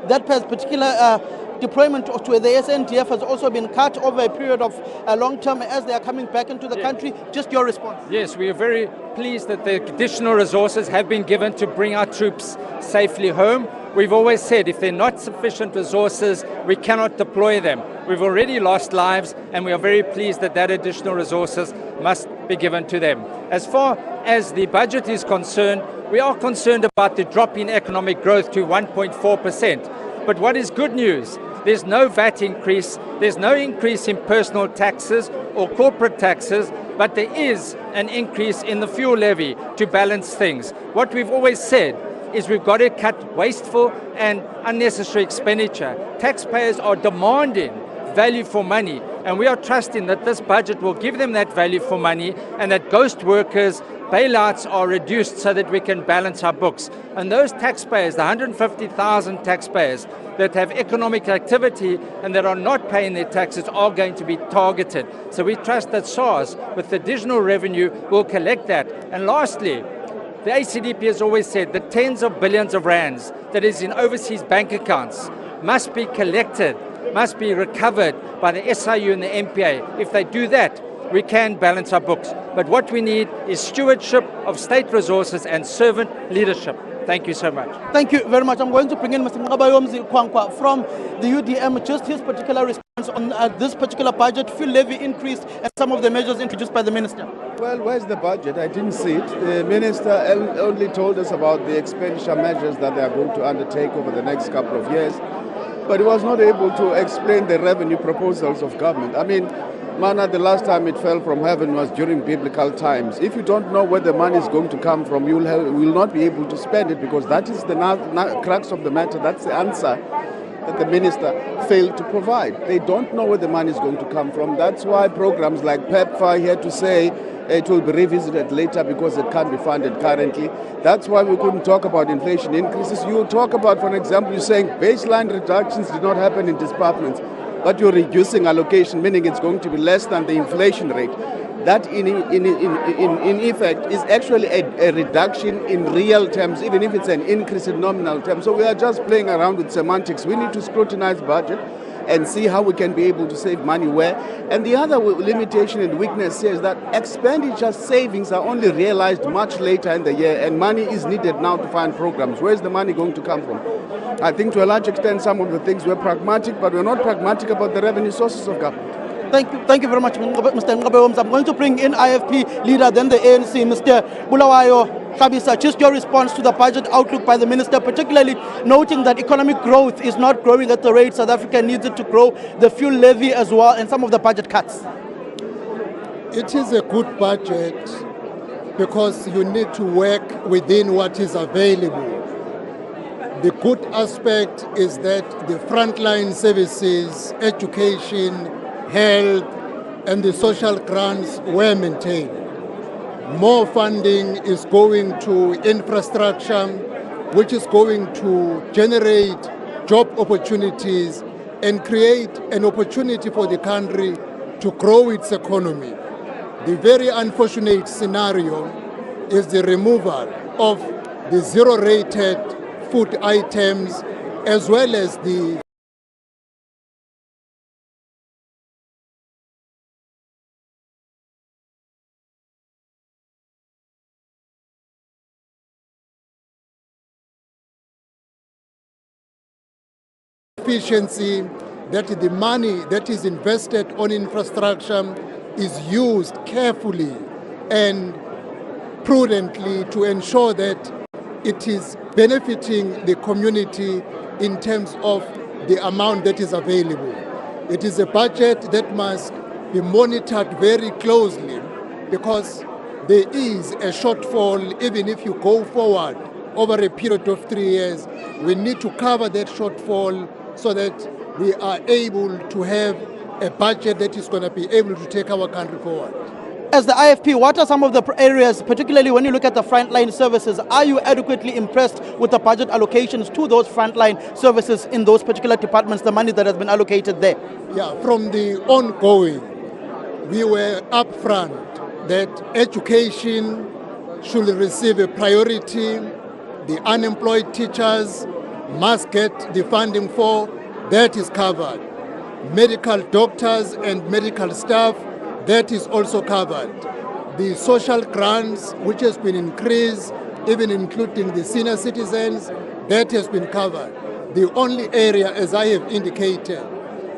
That particular deployment to the SNDF has also been cut over a period of a long term as they are coming back into the country. Just your response. Yes, we are very pleased that the additional resources have been given to bring our troops safely home. We've always said if there are not sufficient resources, we cannot deploy them. We've already lost lives, and we are very pleased that that additional resources must be given to them. As far as the budget is concerned, we are concerned about the drop in economic growth to 1.4%. But what is good news? There's no VAT increase, there's no increase in personal taxes or corporate taxes, but there is an increase in the fuel levy to balance things. What we've always said is we've got to cut wasteful and unnecessary expenditure. Taxpayers are demanding value for money, and we are trusting that this budget will give them that value for money and that ghost workers' bailouts are reduced so that we can balance our books. And those taxpayers, the 150,000 taxpayers that have economic activity and that are not paying their taxes, are going to be targeted. So we trust that SARS, with additional revenue, will collect that. And lastly, the ACDP has always said that tens of billions of rands that is in overseas bank accounts must be collected, must be recovered by the SIU and the MPA. If they do that, we can balance our books. But what we need is stewardship of state resources and servant leadership. Thank you so much. Thank you very much. I'm going to bring in Mr. Ngabayomzi Kwankwa from the UDM, just his particular response on this particular budget, fuel levy increase, and some of the measures introduced by the minister. Well, where's the budget? I didn't see it. The minister only told us about the expenditure measures that they are going to undertake over the next couple of years, but he was not able to explain the revenue proposals of government. I mean, manna, the last time it fell from heaven was during biblical times. If you don't know where the money is going to come from, you will not be able to spend it, because that is the crux of the matter. That's the answer that the minister failed to provide. They don't know where the money is going to come from. That's why programs like PEPFAR are here to say it will be revisited later because it can't be funded currently. That's why we couldn't talk about inflation increases. You talk about, for example, you're saying baseline reductions did not happen in departments, but you're reducing allocation, meaning it's going to be less than the inflation rate. That in effect is actually a reduction in real terms, even if it's an increase in nominal terms. So we are just playing around with semantics. We need to scrutinize budget and see how we can be able to save money where. And the other limitation and weakness here is that expenditure savings are only realized much later in the year, and money is needed now to fund programs. Where's the money going to come from? I think to a large extent some of the things were pragmatic, but we're not pragmatic about the revenue sources of government. Thank you very much, Mr. Ngabayomzi. I'm going to bring in IFP leader, then the ANC, Mr. Bulawayo Khabisa. Just your response to the budget outlook by the minister, particularly noting that economic growth is not growing at the rate South Africa needs it to grow, the fuel levy as well, and some of the budget cuts. It is a good budget because you need to work within what is available. The good aspect is that the frontline services, education, health, and the social grants were maintained. More funding is going to infrastructure, which is going to generate job opportunities and create an opportunity for the country to grow its economy. The very unfortunate scenario is the removal of the zero-rated food items as well as the efficiency, that the money that is invested on infrastructure is used carefully and prudently to ensure that it is benefiting the community in terms of the amount that is available. It is a budget that must be monitored very closely because there is a shortfall even if you go forward over a period of 3 years. We need to cover that shortfall so that we are able to have a budget that is going to be able to take our country forward. As the IFP, what are some of the areas, particularly when you look at the frontline services, are you adequately impressed with the budget allocations to those frontline services in those particular departments, the money that has been allocated there? Yeah, from the ongoing, we were upfront that education should receive a priority. The unemployed teachers must get the funding for, that is covered. Medical doctors and medical staff, that is also covered. The social grants, which has been increased, even including the senior citizens, that has been covered. The only area, as I have indicated,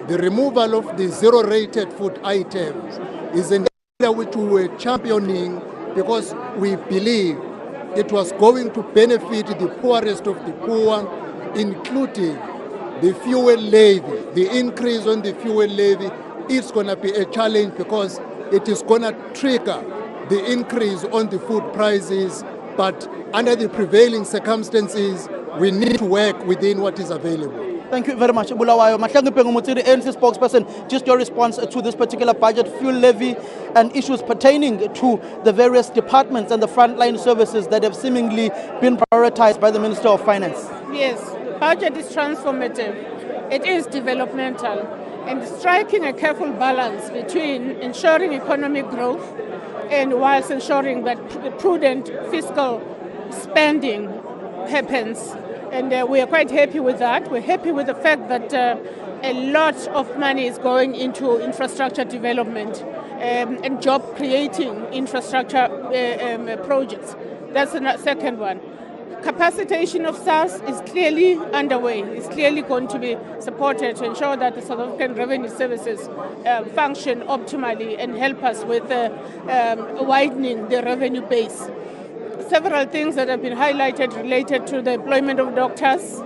the removal of the zero-rated food items is an area which we were championing because we believe it was going to benefit the poorest of the poor, including the fuel levy. The increase on the fuel levy is going to be a challenge because it is going to trigger the increase on the food prices. But under the prevailing circumstances, we need to work within what is available. Thank you very much, Bulawayo. Mahlangu Pengumutsiri, ANC spokesperson, just your response to this particular budget, fuel levy and issues pertaining to the various departments and the frontline services that have seemingly been prioritized by the Minister of Finance. Yes, the budget is transformative. It is developmental and striking a careful balance between ensuring economic growth and whilst ensuring that prudent fiscal spending happens. And we are quite happy with that. We're happy with the fact that a lot of money is going into infrastructure development and job-creating infrastructure projects. That's the second one. Capacitation of SARS is clearly underway. It's clearly going to be supported to ensure that the South African revenue services function optimally and help us with widening the revenue base. Several things that have been highlighted related to the employment of doctors,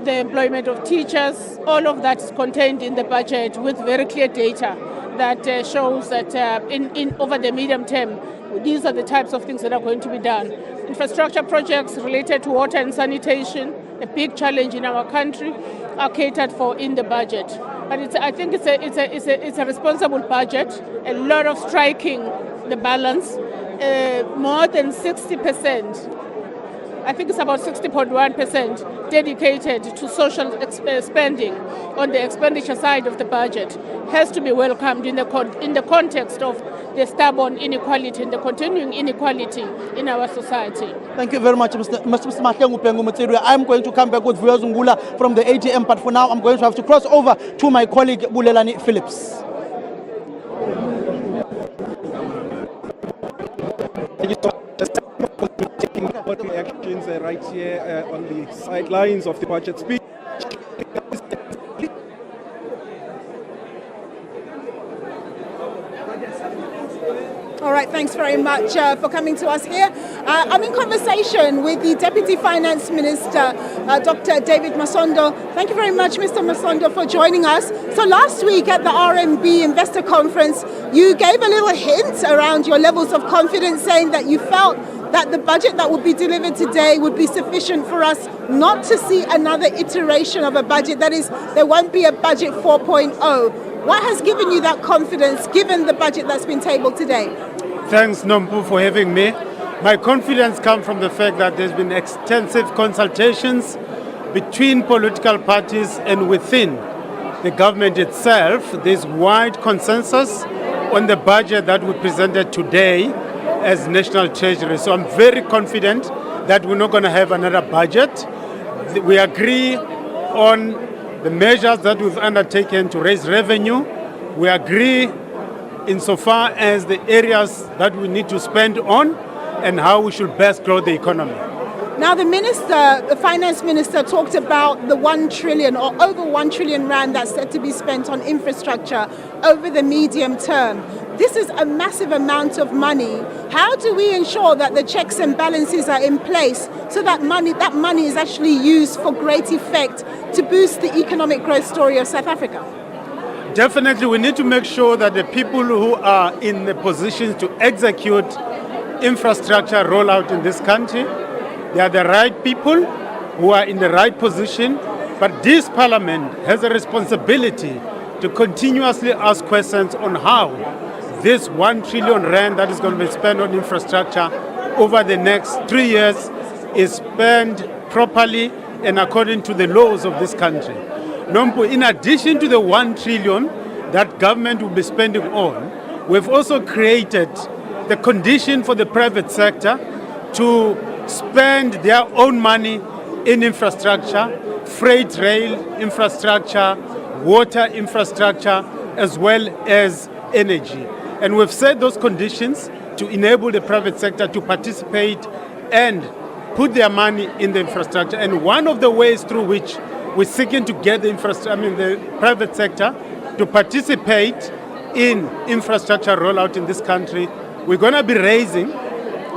the employment of teachers, all of that is contained in the budget with very clear data that shows that in over the medium term, these are the types of things that are going to be done. Infrastructure projects related to water and sanitation, a big challenge in our country, are catered for in the budget. But I think it's a responsible budget, a lot of striking the balance. More than 60%, I think it's about 60.1% dedicated to social spending on the expenditure side of the budget has to be welcomed in the context of the stubborn inequality and the continuing inequality in our society. Thank you very much, Mr. Mahlangu Pengumutsiri. I'm going to come back with Vuyo Zungula from the ATM, but for now I'm going to have to cross over to my colleague Bulelani Phillips. Thank you so much. Taking actions right here on the sidelines of the budget speech. All right, thanks very much for coming to us here. I'm in conversation with the Deputy Finance Minister, Dr. David Masondo. Thank you very much, Mr. Masondo, for joining us. So last week at the RMB Investor Conference, you gave a little hint around your levels of confidence, saying that you felt that the budget that would be delivered today would be sufficient for us not to see another iteration of a budget. That is, there won't be a budget 4.0. What has given you that confidence, given the budget that's been tabled today? Thanks, Nompu, for having me. My confidence comes from the fact that there's been extensive consultations between political parties and within the government itself. There's wide consensus on the budget that we presented today as National Treasury. So I'm very confident that we're not going to have another budget. We agree on the measures that we've undertaken to raise revenue. We agree insofar as the areas that we need to spend on and how we should best grow the economy. Now the finance minister talked about the 1 trillion or over 1 trillion rand that's set to be spent on infrastructure over the medium term. This is a massive amount of money. How do we ensure that the checks and balances are in place so that money is actually used for great effect to boost the economic growth story of South Africa? Definitely, we need to make sure that the people who are in the positions to execute infrastructure rollout in this country They are the right people who are in the right position, but this parliament has a responsibility to continuously ask questions on how this 1 trillion rand that is going to be spent on infrastructure over the next 3 years is spent properly and according to the laws of this country. Nompu, in addition to the 1 trillion that government will be spending on, we've also created the condition for the private sector to spend their own money in infrastructure, freight rail infrastructure, water infrastructure, as well as energy. And we've set those conditions to enable the private sector to participate and put their money in the infrastructure. And one of the ways through which we're seeking to get the private sector to participate in infrastructure rollout in this country, we're going to be raising,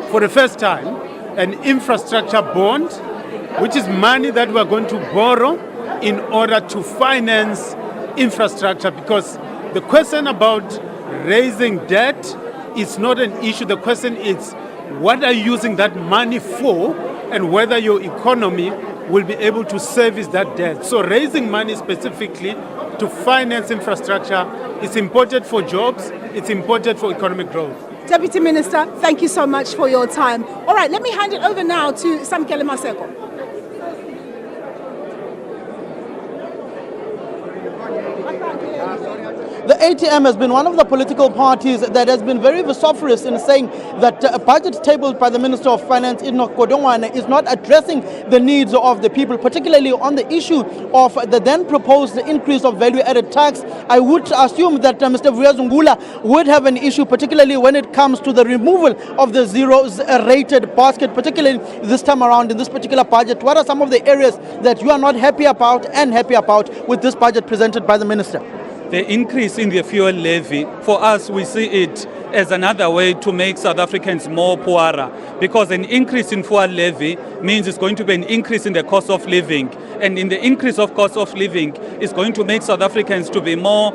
for the first time, an infrastructure bond, which is money that we're going to borrow in order to finance infrastructure. Because the question about raising debt is not an issue. The question is, what are you using that money for, and whether your economy will be able to service that debt. So raising money specifically to finance infrastructure is important for jobs, it's important for economic growth. Deputy Minister, thank you so much for your time. All right, let me hand it over now to Samkele Maseko. The ATM has been one of the political parties that has been very vociferous in saying that a budget tabled by the Minister of Finance, Enoch Godongwana, is not addressing the needs of the people, particularly on the issue of the then proposed increase of value-added tax. I would assume that Mr. Vuyazungula would have an issue, particularly when it comes to the removal of the zeros-rated basket, particularly this time around in this particular budget. What are some of the areas that you are not happy about with this budget presented by the Minister? The increase in the fuel levy, for us, we see it as another way to make South Africans more poorer, because an increase in fuel levy means it's going to be an increase in the cost of living, and in the increase of cost of living is going to make South Africans to be more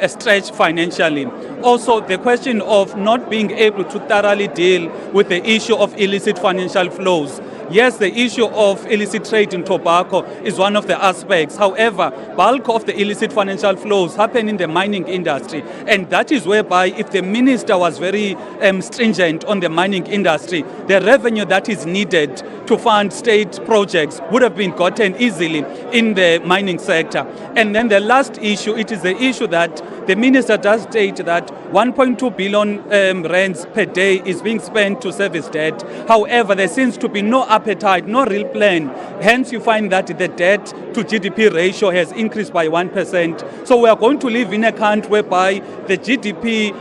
stretched financially. Also, the question of not being able to thoroughly deal with the issue of illicit financial flows. Yes, the issue of illicit trade in tobacco is one of the aspects. However, bulk of the illicit financial flows happen in the mining industry. And that is whereby if the minister was very stringent on the mining industry, the revenue that is needed to fund state projects would have been gotten easily in the mining sector. And then the last issue, it is the issue that the minister does state that 1.2 billion rands per day is being spent to service debt. However, there seems to be no appetite, no real plan. Hence, you find that the debt to GDP ratio has increased by 1%. So we are going to live in a country whereby the GDP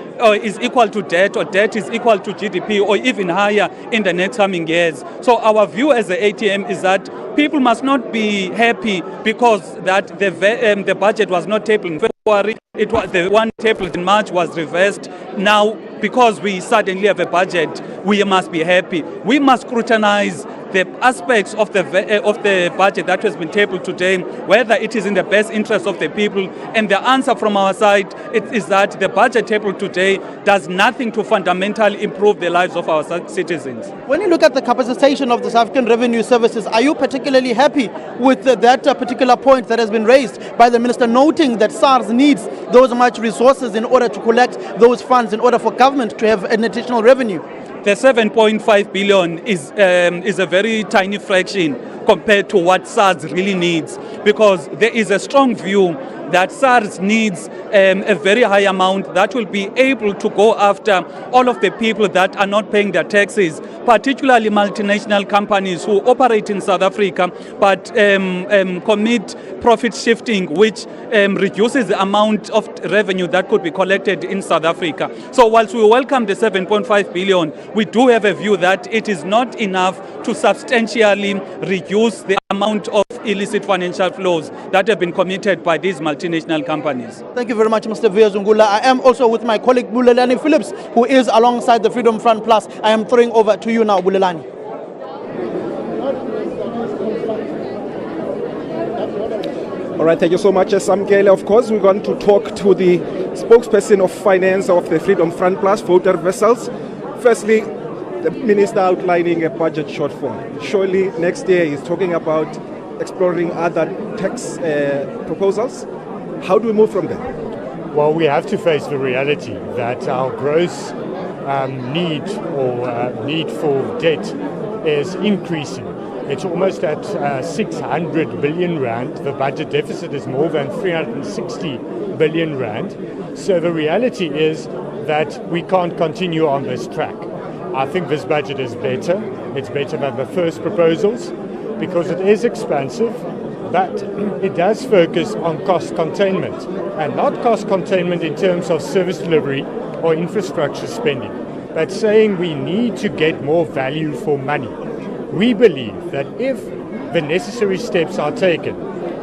is equal to debt, or debt is equal to GDP, or even higher in the next coming years. So our view as the ATM is that people must not be happy because that the budget was not tabled in February. It was the one tabled in March was reversed. Now, because we suddenly have a budget, we must be happy. We must scrutinize the aspects of the budget that has been tabled today, whether it is in the best interest of the people. And the answer from our side is that the budget tabled today does nothing to fundamentally improve the lives of our citizens. When you look at the capacitation of the South African Revenue Services, are you particularly happy with that particular point that has been raised by the Minister, noting that SARS needs those much resources in order to collect those funds in order for government to have an additional revenue? The 7.5 billion is a very tiny fraction compared to what SARS really needs, because there is a strong view that SARS needs a very high amount that will be able to go after all of the people that are not paying their taxes, particularly multinational companies who operate in South Africa but commit profit shifting, which reduces the amount of revenue that could be collected in South Africa. So whilst we welcome the 7.5 billion, we do have a view that it is not enough to substantially reduce the amount of illicit financial flows that have been committed by these multinational companies. Thank you very much, Mr. Vuyazungula. I am also with my colleague Bulelani Phillips, who is alongside the Freedom Front Plus. I am throwing over to you now, Bulelani. All right, thank you so much, Samkele. Of course, we're going to talk to the spokesperson of finance of the Freedom Front Plus, voter vessels. Firstly, The minister outlining a budget shortfall. Surely next year he's talking about exploring other tax proposals. How do we move from there? Well, we have to face the reality that our gross need for debt is increasing. It's almost at 600 billion rand. The budget deficit is more than 360 billion rand. So the reality is that we can't continue on this track. I think this budget is better. It's better than the first proposals because it is expansive, but it does focus on cost containment, and not cost containment in terms of service delivery or infrastructure spending, but saying we need to get more value for money. We believe that if the necessary steps are taken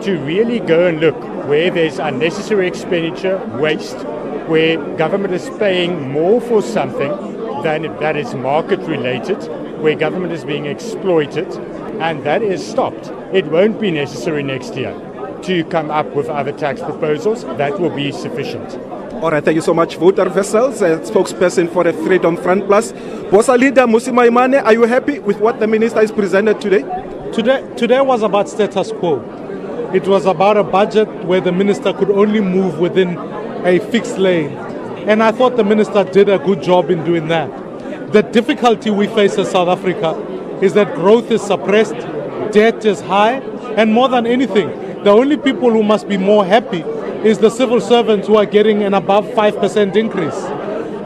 to really go and look where there's unnecessary expenditure, waste, where government is paying more for something than that is market related, where government is being exploited, and that is stopped, it won't be necessary next year to come up with other tax proposals. That will be sufficient. All right, thank you so much. Voter Vessels, spokesperson for the Freedom Front Plus. Bosa leader Musima Imane, are you happy with what the minister has presented today? Today was about status quo. It was about a budget where the minister could only move within a fixed lane. And I thought the minister did a good job in doing that. The difficulty we face in South Africa is that growth is suppressed, debt is high, and more than anything, the only people who must be more happy is the civil servants who are getting an above 5% increase.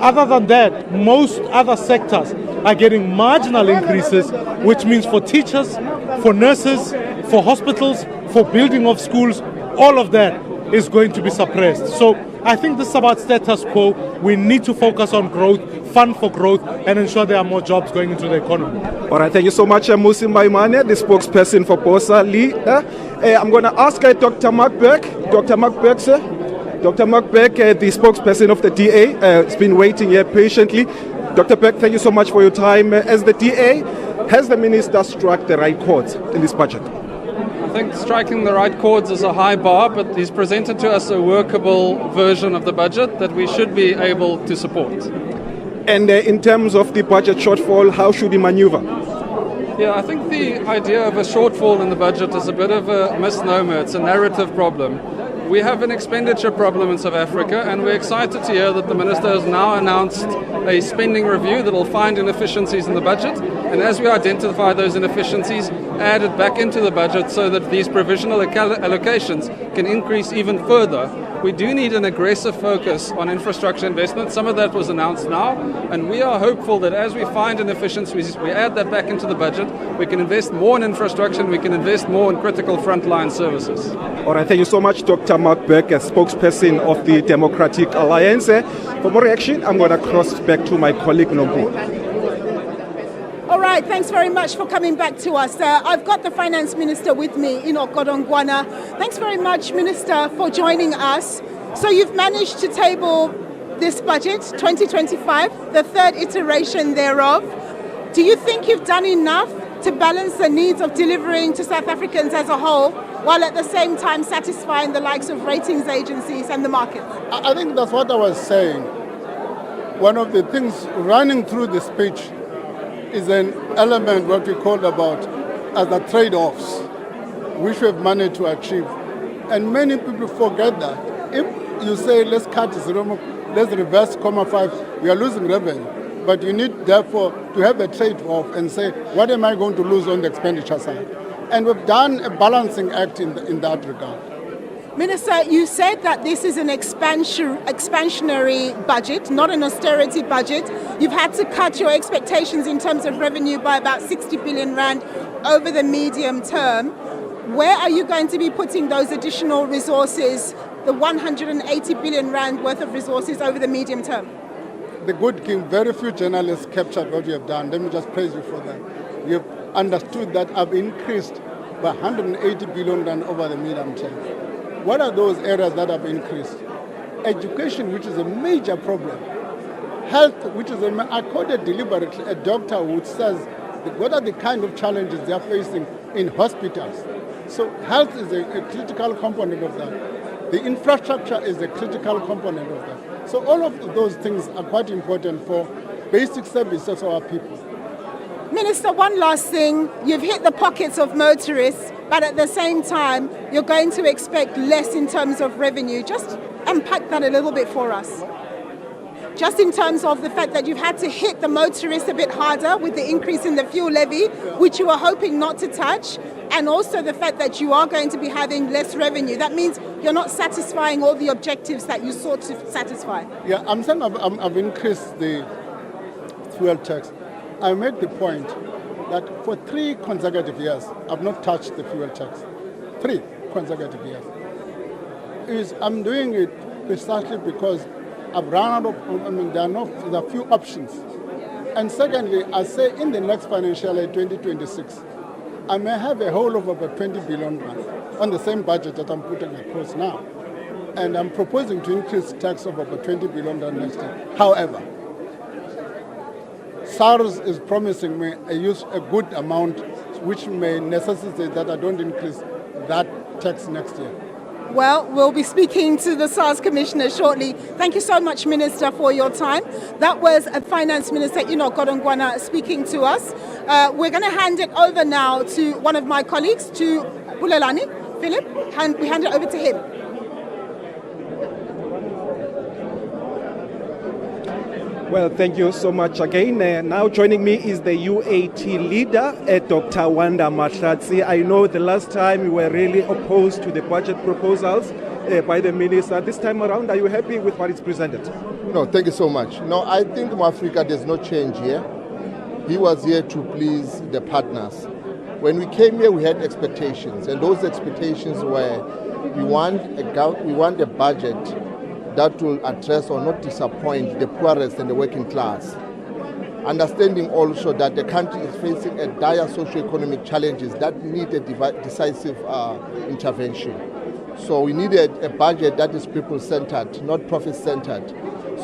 Other than that, most other sectors are getting marginal increases, which means for teachers, for nurses, for hospitals, for building of schools, all of that is going to be suppressed. So I think this is about status quo. We need to focus on growth, fund for growth, and ensure there are more jobs going into the economy. All right, thank you so much, Musima Imane, the spokesperson for Bosa Lee. I'm going to ask Dr. Mark-Burke. Dr. Mark-Burke, sir. Dr. Mark-Burke, the spokesperson of the DA, has been waiting here patiently. Dr. Burke, thank you so much for your time. As the DA, has the minister struck the right chords in this budget? I think striking the right chords is a high bar, but he's presented to us a workable version of the budget that we should be able to support. And in terms of the budget shortfall, how should he maneuver? Yeah, I think the idea of a shortfall in the budget is a bit of a misnomer. It's a narrative problem. We have an expenditure problem in South Africa, and we're excited to hear that the minister has now announced a spending review that will find inefficiencies in the budget, and as we identify those inefficiencies, add it back into the budget so that these provisional allocations can increase even further. We do need an aggressive focus on infrastructure investment. Some of that was announced now, and we are hopeful that as we find inefficiencies, we add that back into the budget, we can invest more in infrastructure and we can invest more in critical frontline services. All right, thank you so much, Dr. Mark Burke, as spokesperson of the Democratic Alliance. For more reaction, I'm going to cross back to my colleague, Nompu. All right, thanks very much for coming back to us. I've got the Finance Minister with me, Enoch Godongwana. Thanks very much, Minister, for joining us. So you've managed to table this budget, 2025, the third iteration thereof. Do you think you've done enough to balance the needs of delivering to South Africans as a whole, while at the same time satisfying the likes of ratings agencies and the markets? I think that's what I was saying. One of the things running through the speech is an element what we call about as the trade-offs, which we've managed to achieve. And many people forget that. If you say, let's cut 0, let's reverse 0.5, we are losing revenue. But you need, therefore, to have a trade-off and say, what am I going to lose on the expenditure side? And we've done a balancing act in that regard. Minister, you said that this is an expansionary budget, not an austerity budget. You've had to cut your expectations in terms of revenue by about 60 billion rand over the medium term. Where are you going to be putting those additional resources, the 180 billion rand worth of resources over the medium term? The good king, very few journalists captured what you have done. Let me just praise you for that. You've understood that I've increased by 180 billion rand over the medium term. What are those areas that have increased? Education, which is a major problem. Health, which is I quoted deliberately a doctor who says what are the kind of challenges they are facing in hospitals. So health is a critical component of that. The infrastructure is a critical component of that. So all of those things are quite important for basic services of our people. Minister, one last thing. You've hit the pockets of motorists, but at the same time, you're going to expect less in terms of revenue. Just unpack that a little bit for us. Just in terms of the fact that you've had to hit the motorists a bit harder with the increase in the fuel levy, which you were hoping not to touch, and also the fact that you are going to be having less revenue. That means you're not satisfying all the objectives that you sought to satisfy. Yeah, I'm saying I've increased the fuel tax. I made the point that for 3 consecutive years, I've not touched the fuel tax. 3 consecutive years. I'm doing it precisely because I've run out of, there are few options. And secondly, I say in the next financial year, 2026, I may have a whole of about 20 billion rand on the same budget that I'm putting across now. And I'm proposing to increase tax of about 20 billion rand next year. However, SARS is promising me a good amount which may necessitate that I don't increase that tax next year. Well, we'll be speaking to the SARS Commissioner shortly. Thank you so much, Minister, for your time. That was Finance Minister Enoch Godongwana speaking to us. We're going to hand it over now to one of my colleagues, to Bulelani, Philip, and we hand it over to him. Well, thank you so much again. Now joining me is the UAT leader, Dr. Wanda Mahlatsi. I know the last time you were really opposed to the budget proposals by the minister. This time around, are you happy with what is presented? No, thank you so much. No, I think Africa, there's no change here. He was here to please the partners. When we came here, we had expectations, and those expectations were we want a budget that will address or not disappoint the poorest and the working class. Understanding also that the country is facing a dire socio-economic challenges that need a decisive intervention. So we needed a budget that is people-centered, not profit-centered.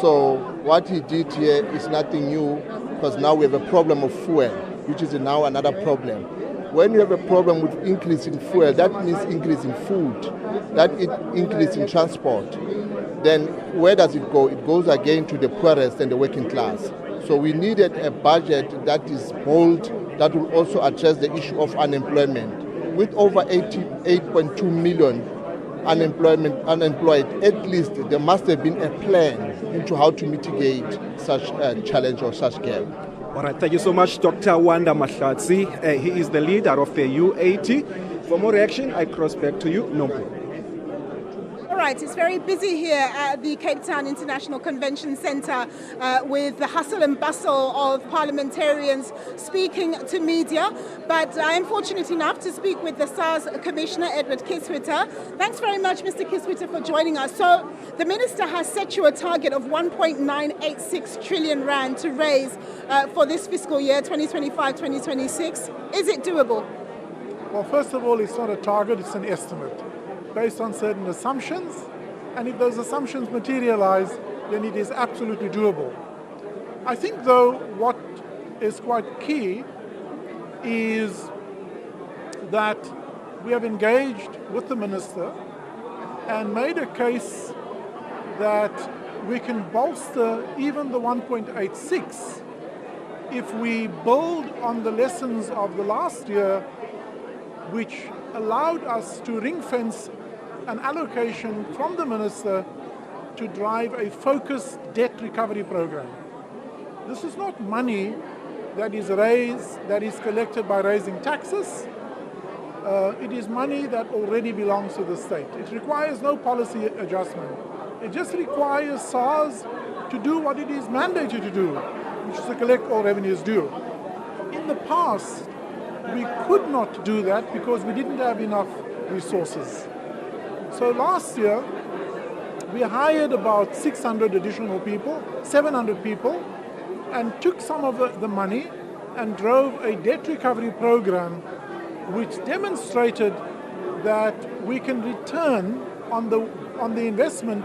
So what he did here is nothing new, because now we have a problem of fuel, which is now another problem. When you have a problem with increase in fuel, that means increase in food, that increase in transport. Then where does it go? It goes again to the poorest and the working class. So we needed a budget that is bold, that will also address the issue of unemployment. With over 8.2 million unemployed, at least there must have been a plan into how to mitigate such a challenge or such gap. All right, thank you so much, Dr. Wanda Mahlatsi. He is the leader of the UAT. For more reaction, I cross back to you, Nompo. All right, it's very busy here at the Cape Town International Convention Centre with the hustle and bustle of parliamentarians speaking to media. But I am fortunate enough to speak with the SARS Commissioner, Edward Kiswita. Thanks very much, Mr. Kiswita, for joining us. So the Minister has set you a target of 1.986 trillion rand to raise for this fiscal year, 2025-2026. Is it doable? Well, first of all, it's not a target, it's an estimate, based on certain assumptions, and if those assumptions materialize, then it is absolutely doable. I think, though, what is quite key is that we have engaged with the Minister and made a case that we can bolster even the 1.86 if we build on the lessons of the last year, which allowed us to ring-fence an allocation from the Minister to drive a focused debt recovery program. This is not money that is collected by raising taxes. It is money that already belongs to the state. It requires no policy adjustment. It just requires SARS to do what it is mandated to do, which is to collect all revenues due. In the past, we could not do that because we didn't have enough resources. So last year, we hired about 600 additional people, 700 people, and took some of the money and drove a debt recovery program which demonstrated that we can return on the investment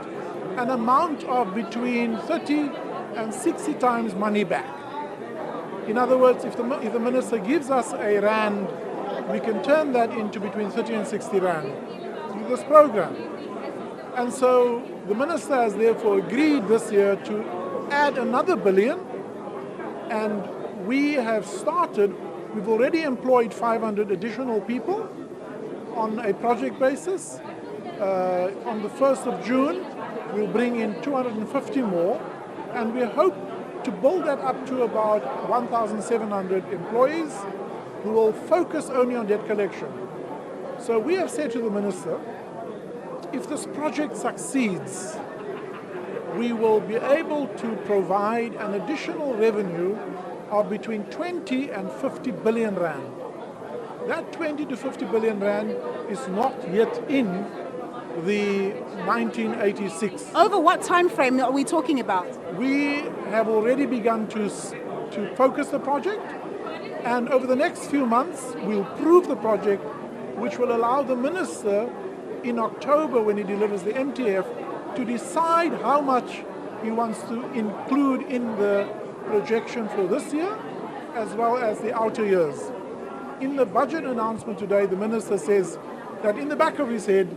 an amount of between 30 and 60 times money back. In other words, if the Minister gives us a rand, we can turn that into between 30 and 60 rand through this program. And so the Minister has therefore agreed this year to add another billion, and we have started, we've already employed 500 additional people on a project basis. On the 1st of June, we'll bring in 250 more, and we hope to build that up to about 1,700 employees who will focus only on debt collection. So we have said to the Minister, if this project succeeds, we will be able to provide an additional revenue of between 20 and 50 billion rand. That 20 to 50 billion rand is not yet in the 1986. Over what time frame are we talking about? We have already begun to focus the project, and over the next few months we'll prove the project, which will allow the Minister in October, when he delivers the MTF, to decide how much he wants to include in the projection for this year as well as the outer years. In the budget announcement today, the Minister says that in the back of his head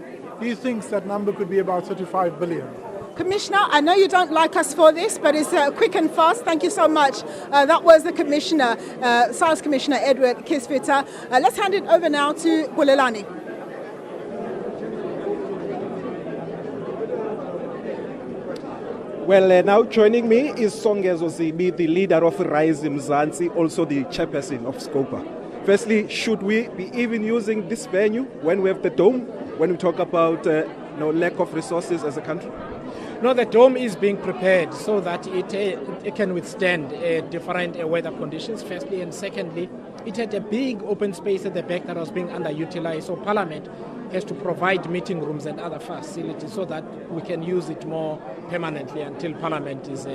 he thinks that number could be about 35 billion. Commissioner, I know you don't like us for this, but it's quick and fast. Thank you so much. That was the Commissioner, SARS Commissioner Edward Kisfita. Let's hand it over now to Bulelani. Well, now joining me is Songezo Zibi, the leader of Rise Mzansi, also the chairperson of SCOPA. Firstly, should we be even using this venue when we have the dome, when we talk about lack of resources as a country? No, the dome is being prepared so that it can withstand different weather conditions, firstly, and secondly, it had a big open space at the back that was being underutilized, so Parliament has to provide meeting rooms and other facilities so that we can use it more permanently until Parliament is...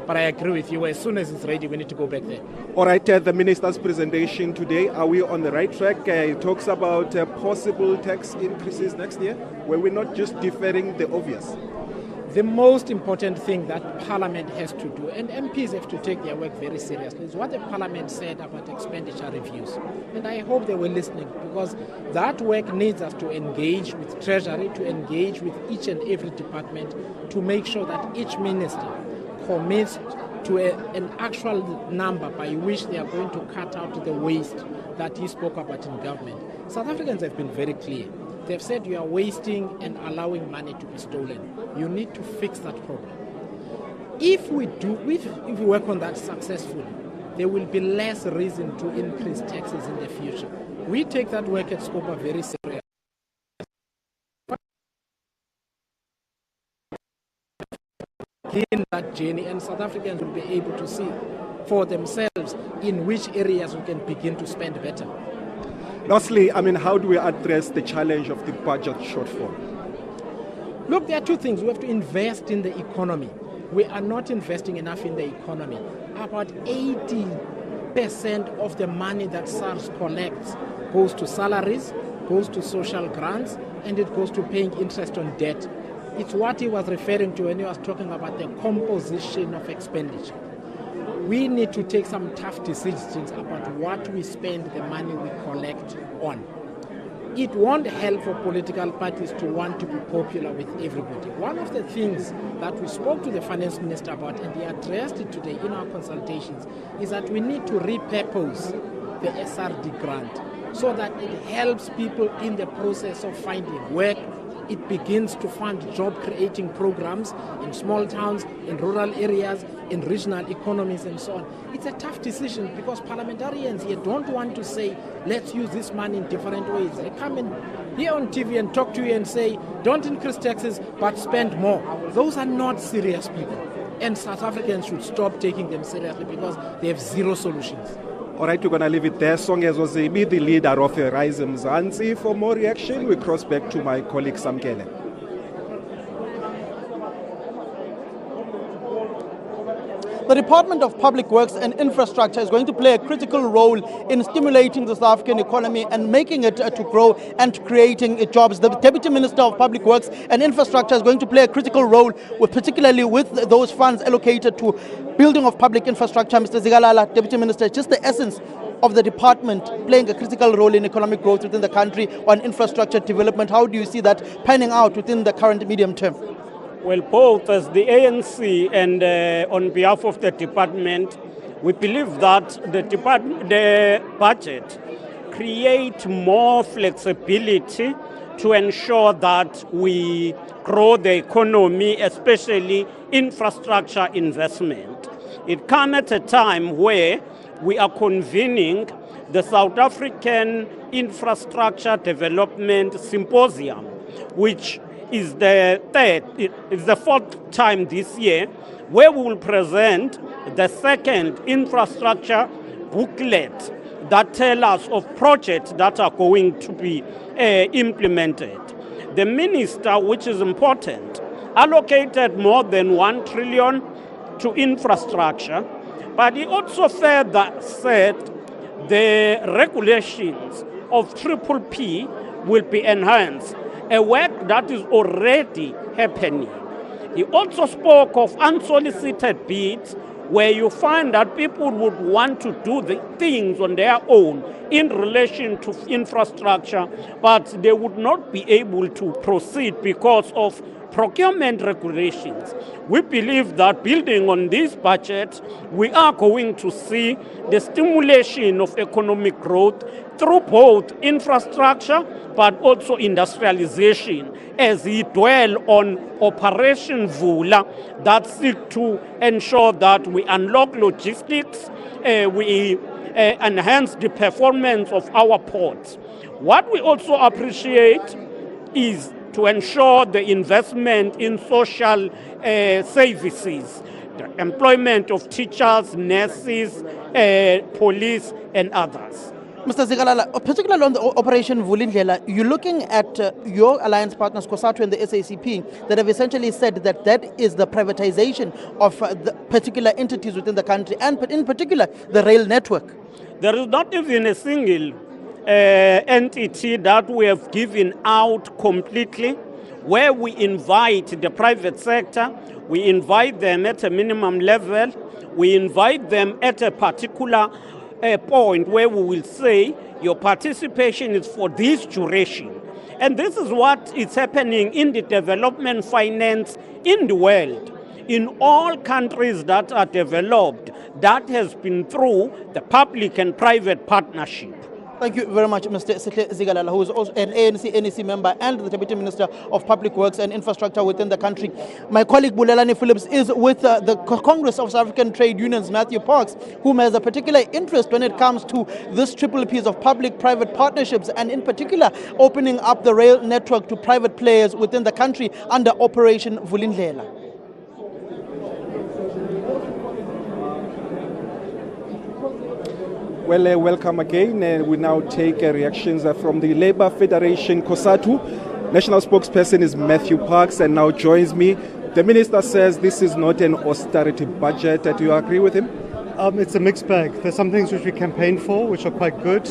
But I agree with you, as soon as it's ready, we need to go back there. All right, the Minister's presentation today, are we on the right track? It talks about possible tax increases next year, where we're not just deferring the obvious. The most important thing that Parliament has to do, and MPs have to take their work very seriously, is what the Parliament said about expenditure reviews. And I hope they were listening, because that work needs us to engage with Treasury, to engage with each and every department, to make sure that each minister commits to an actual number by which they are going to cut out the waste that he spoke about in government. South Africans have been very clear. They've said you are wasting and allowing money to be stolen. You need to fix that problem. If we work on that successfully, there will be less reason to increase taxes in the future. We take that work at SCOPA very seriously. In that journey, and South Africans will be able to see for themselves in which areas we can begin to spend better. Lastly, how do we address the challenge of the budget shortfall? Look, there are two things. We have to invest in the economy. We are not investing enough in the economy. About 80% of the money that SARS collects goes to salaries, goes to social grants, and it goes to paying interest on debt. It's what he was referring to when he was talking about the composition of expenditure. We need to take some tough decisions about what we spend the money we collect on. It won't help for political parties to want to be popular with everybody. One of the things that we spoke to the finance minister about, and he addressed it today in our consultations, is that we need to repurpose the SRD grant so that it helps people in the process of finding work. It begins to fund job-creating programs in small towns, in rural areas, in regional economies, and so on. It's a tough decision because parliamentarians here don't want to say, let's use this money in different ways. They come in here on TV and talk to you and say, don't increase taxes, but spend more. Those are not serious people. And South Africans should stop taking them seriously because they have zero solutions. All right, we're going to leave it there. Songezo Zibi, the leader of Rise Mzansi. For more reaction, we cross back to my colleague Samkele. The Department of Public Works and Infrastructure is going to play a critical role in stimulating the South African economy and making it to grow and creating jobs. The Deputy Minister of Public Works and Infrastructure is going to play a critical role, particularly with those funds allocated to building of public infrastructure. Mr. Zikalala, Deputy Minister, just the essence of the department playing a critical role in economic growth within the country on infrastructure development. How do you see that panning out within the current medium term? Well, both as the ANC and on behalf of the department, We believe that the budget creates more flexibility to ensure that we grow the economy, especially infrastructure investment. It comes at a time where we are convening the South African Infrastructure Development Symposium, which is the fourth time this year, where we will present the second infrastructure booklet that tell us of projects that are going to be implemented. The minister, which is important, allocated more than 1 trillion to infrastructure, but he also further said the regulations of PPP will be enhanced, a work that is already happening. He also spoke of unsolicited bids, where you find that people would want to do the things on their own in relation to infrastructure, but they would not be able to proceed because of procurement regulations. We believe that building on this budget, we are going to see the stimulation of economic growth through both infrastructure but also industrialization, as we dwell on Operation Vula that seek to ensure that we unlock logistics, we enhance the performance of our ports. What we also appreciate is to ensure the investment in social services, the employment of teachers, nurses, police, and others. Mr. Zikalala, particularly on the Operation Vulindlela, you're looking at your alliance partners, COSATU and the SACP, that have essentially said that that is the privatization of the particular entities within the country, and in particular, the rail network. There is not even a single entity that we have given out completely, where we invite the private sector, we invite them at a minimum level, we invite them at a particular point where we will say your participation is for this duration. And this is what is happening in the development finance in the world. In all countries that are developed, that has been through the public and private partnership. Thank you very much, Mr. Zikalala, who is also an ANC-NEC member and the Deputy Minister of Public Works and Infrastructure within the country. My colleague Bulelani Phillips is with the Congress of South African Trade Unions, Matthew Parks, whom has a particular interest when it comes to this triple piece of public-private partnerships, and in particular opening up the rail network to private players within the country under Operation Vulindlela. Well, welcome again. We now take reactions from the Labour Federation, COSATU. National spokesperson is Matthew Parks and now joins me. The minister says this is not an austerity budget. Do you agree with him? It's a mixed bag. There's some things which we campaigned for, which are quite good.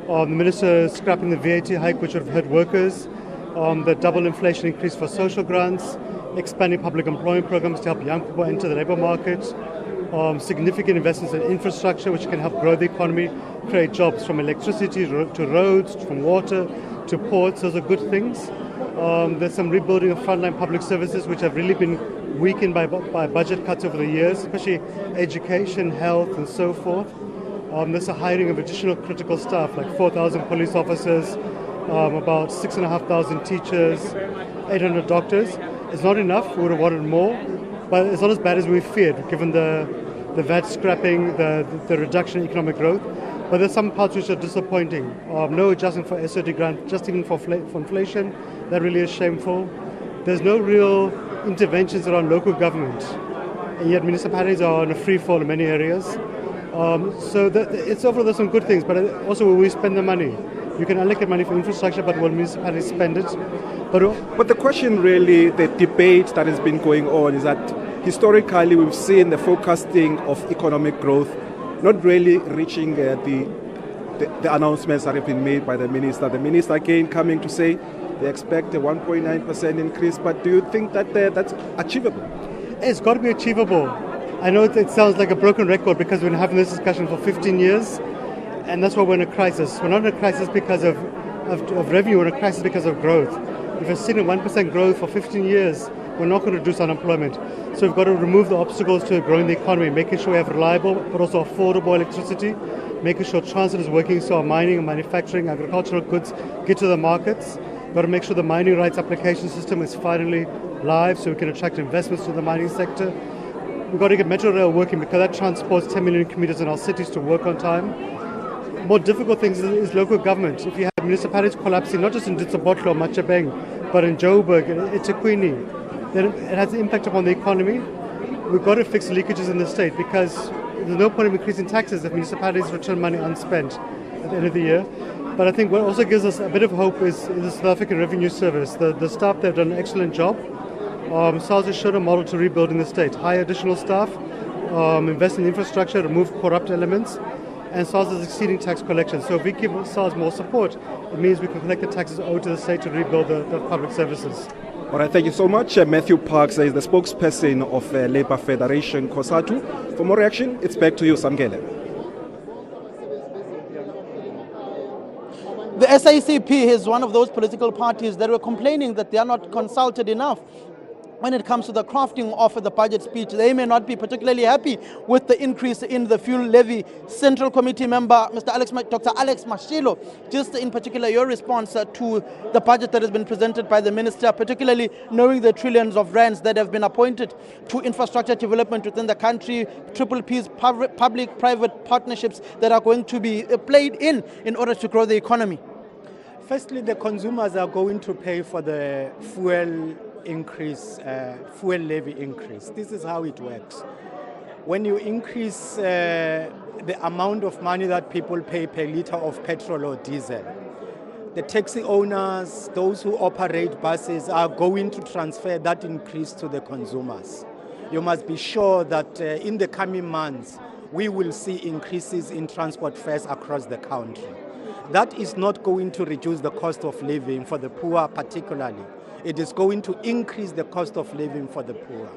The minister scrapping the VAT hike, which would have hurt workers. The double inflation increase for social grants. Expanding public employment programs to help young people enter the labour market. Significant investments in infrastructure which can help grow the economy, create jobs from electricity to roads, from water to ports. Those are good things. There's some rebuilding of frontline public services which have really been weakened by budget cuts over the years, especially education, health and so forth. There's a hiring of additional critical staff like 4,000 police officers, about 6,500 teachers, 800 doctors. It's not enough, we would have wanted more, but it's not as bad as we feared given the VAT scrapping, the reduction in economic growth. But there's some parts which are disappointing. No adjustment for SOD grant, just even for inflation. That really is shameful. There's no real interventions around local government. And yet municipalities are on a free fall in many areas. So it's overall there's some good things, but also will we spend the money? You can allocate money for infrastructure, but will municipalities spend it? But the question really, the debate that has been going on is that historically we've seen the forecasting of economic growth not really reaching the announcements that have been made by the minister. The minister again coming to say they expect a 1.9% increase, but do you think that that's achievable? It's got to be achievable. I know it sounds like a broken record because we've been having this discussion for 15 years, and that's why we're in a crisis. We're not in a crisis because of revenue, we're in a crisis because of growth. If you've seen a 1% growth for 15 years, we're not going to reduce unemployment. So we've got to remove the obstacles to growing the economy, making sure we have reliable but also affordable electricity, making sure transit is working so our mining and manufacturing agricultural goods get to the markets. We've got to make sure the mining rights application system is finally live so we can attract investments to the mining sector. We've got to get Metro Rail working because that transports 10 million commuters in our cities to work on time. More difficult things is local government. If you have municipalities collapsing, not just in Ditsobotlo or Machabeng, but in Joburg and eThekwini, then it has an impact upon the economy. We've got to fix leakages in the state because there's no point in increasing taxes if municipalities return money unspent at the end of the year. But I think what also gives us a bit of hope is the South African Revenue Service. The staff there have done an excellent job. SARS has shown a model to rebuilding the state. Hire additional staff, invest in infrastructure, remove corrupt elements, and SARS is exceeding tax collection. So if we give SARS more support, it means we can collect the taxes owed to the state to rebuild the public services. All right, thank you so much. Matthew Parks is the spokesperson of Labour Federation, COSATU. For more reaction, it's back to you, Samgele. The SACP is one of those political parties that were complaining that they are not consulted enough when it comes to the crafting of the budget speech. They may not be particularly happy with the increase in the fuel levy. Central Committee member Dr. Alex Mashilo, just in particular your response to the budget that has been presented by the minister, particularly knowing the trillions of rands that have been appointed to infrastructure development within the country, Triple P's public-private partnerships that are going to be played in order to grow the economy. Firstly, the consumers are going to pay for the fuel increase, fuel levy increase. This is how it works. When you increase the amount of money that people pay per litre of petrol or diesel, the taxi owners, those who operate buses, are going to transfer that increase to the consumers. You must be sure that in the coming months, we will see increases in transport fares across the country. That is not going to reduce the cost of living for the poor particularly. It is going to increase the cost of living for the poor.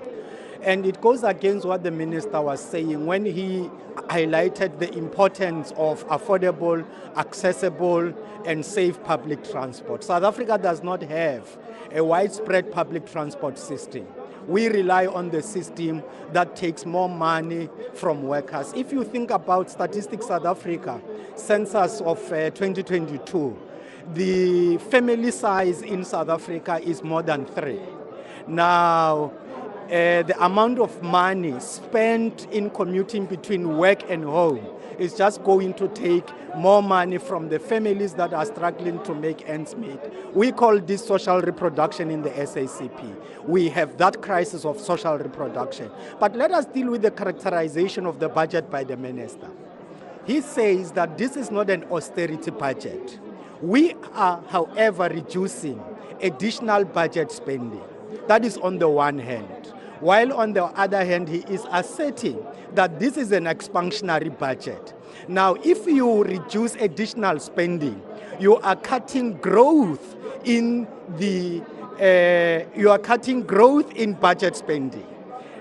And it goes against what the minister was saying when he highlighted the importance of affordable, accessible, and safe public transport. South Africa does not have a widespread public transport system. We rely on the system that takes more money from workers. If you think about Statistics South Africa, census of 2022, the family size in South Africa is more than 3. Now, the amount of money spent in commuting between work and home is just going to take more money from the families that are struggling to make ends meet. We call this social reproduction in the SACP. We have that crisis of social reproduction. But let us deal with the characterization of the budget by the minister. He says that this is not an austerity budget. We are, however, reducing additional budget spending. That is on the one hand. While on the other hand, he is asserting that this is an expansionary budget. Now, if you reduce additional spending, you are cutting growth in budget spending.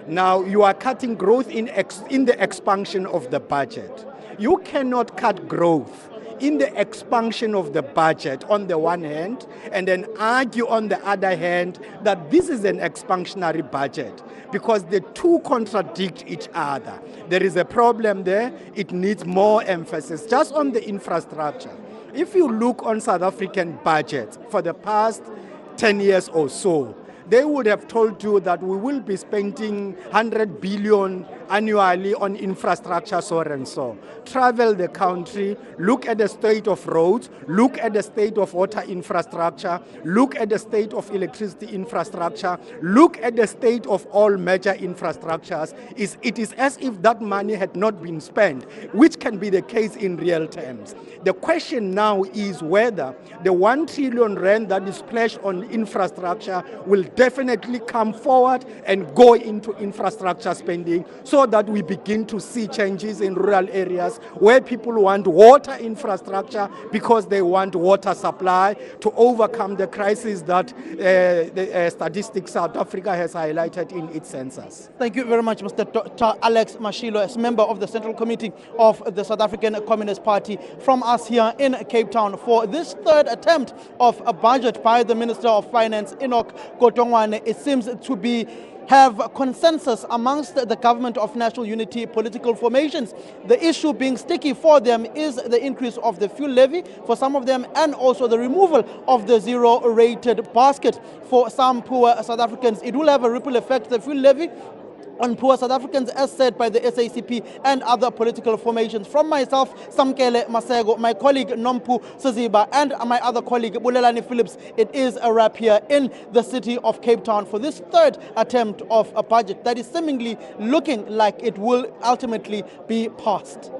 Now, you are cutting growth in the expansion of the budget. You cannot cut growth in the expansion of the budget on the one hand, and then argue on the other hand that this is an expansionary budget, because the two contradict each other. There is a problem there. It needs more emphasis. Just on the infrastructure, if you look on South African budgets for the past 10 years or so, they would have told you that we will be spending 100 billion annually on infrastructure, so and so. Travel the country, look at the state of roads, look at the state of water infrastructure, look at the state of electricity infrastructure, look at the state of all major infrastructures. It is as if that money had not been spent, which can be the case in real terms. The question now is whether the 1 trillion rand that is pledged on infrastructure will definitely come forward and go into infrastructure spending so so that we begin to see changes in rural areas where people want water infrastructure because they want water supply to overcome the crisis that the Statistics South Africa has highlighted in its census. Thank you very much, Mr. Dr. Alex Mashilo, as member of the Central Committee of the South African Communist Party, from us here in Cape Town for this third attempt of a budget by the Minister of Finance, Enoch Godongwana. It seems to have consensus amongst the Government of National Unity political formations. The issue being sticky for them is the increase of the fuel levy for some of them, and also the removal of the zero-rated basket for some poor South Africans. It will have a ripple effect, the fuel levy, on poor South Africans, as said by the SACP and other political formations. From myself, Samkele Masego, my colleague Nompu Saziba, and my other colleague Bulelani Phillips, it is a wrap here in the city of Cape Town for this third attempt of a budget that is seemingly looking like it will ultimately be passed.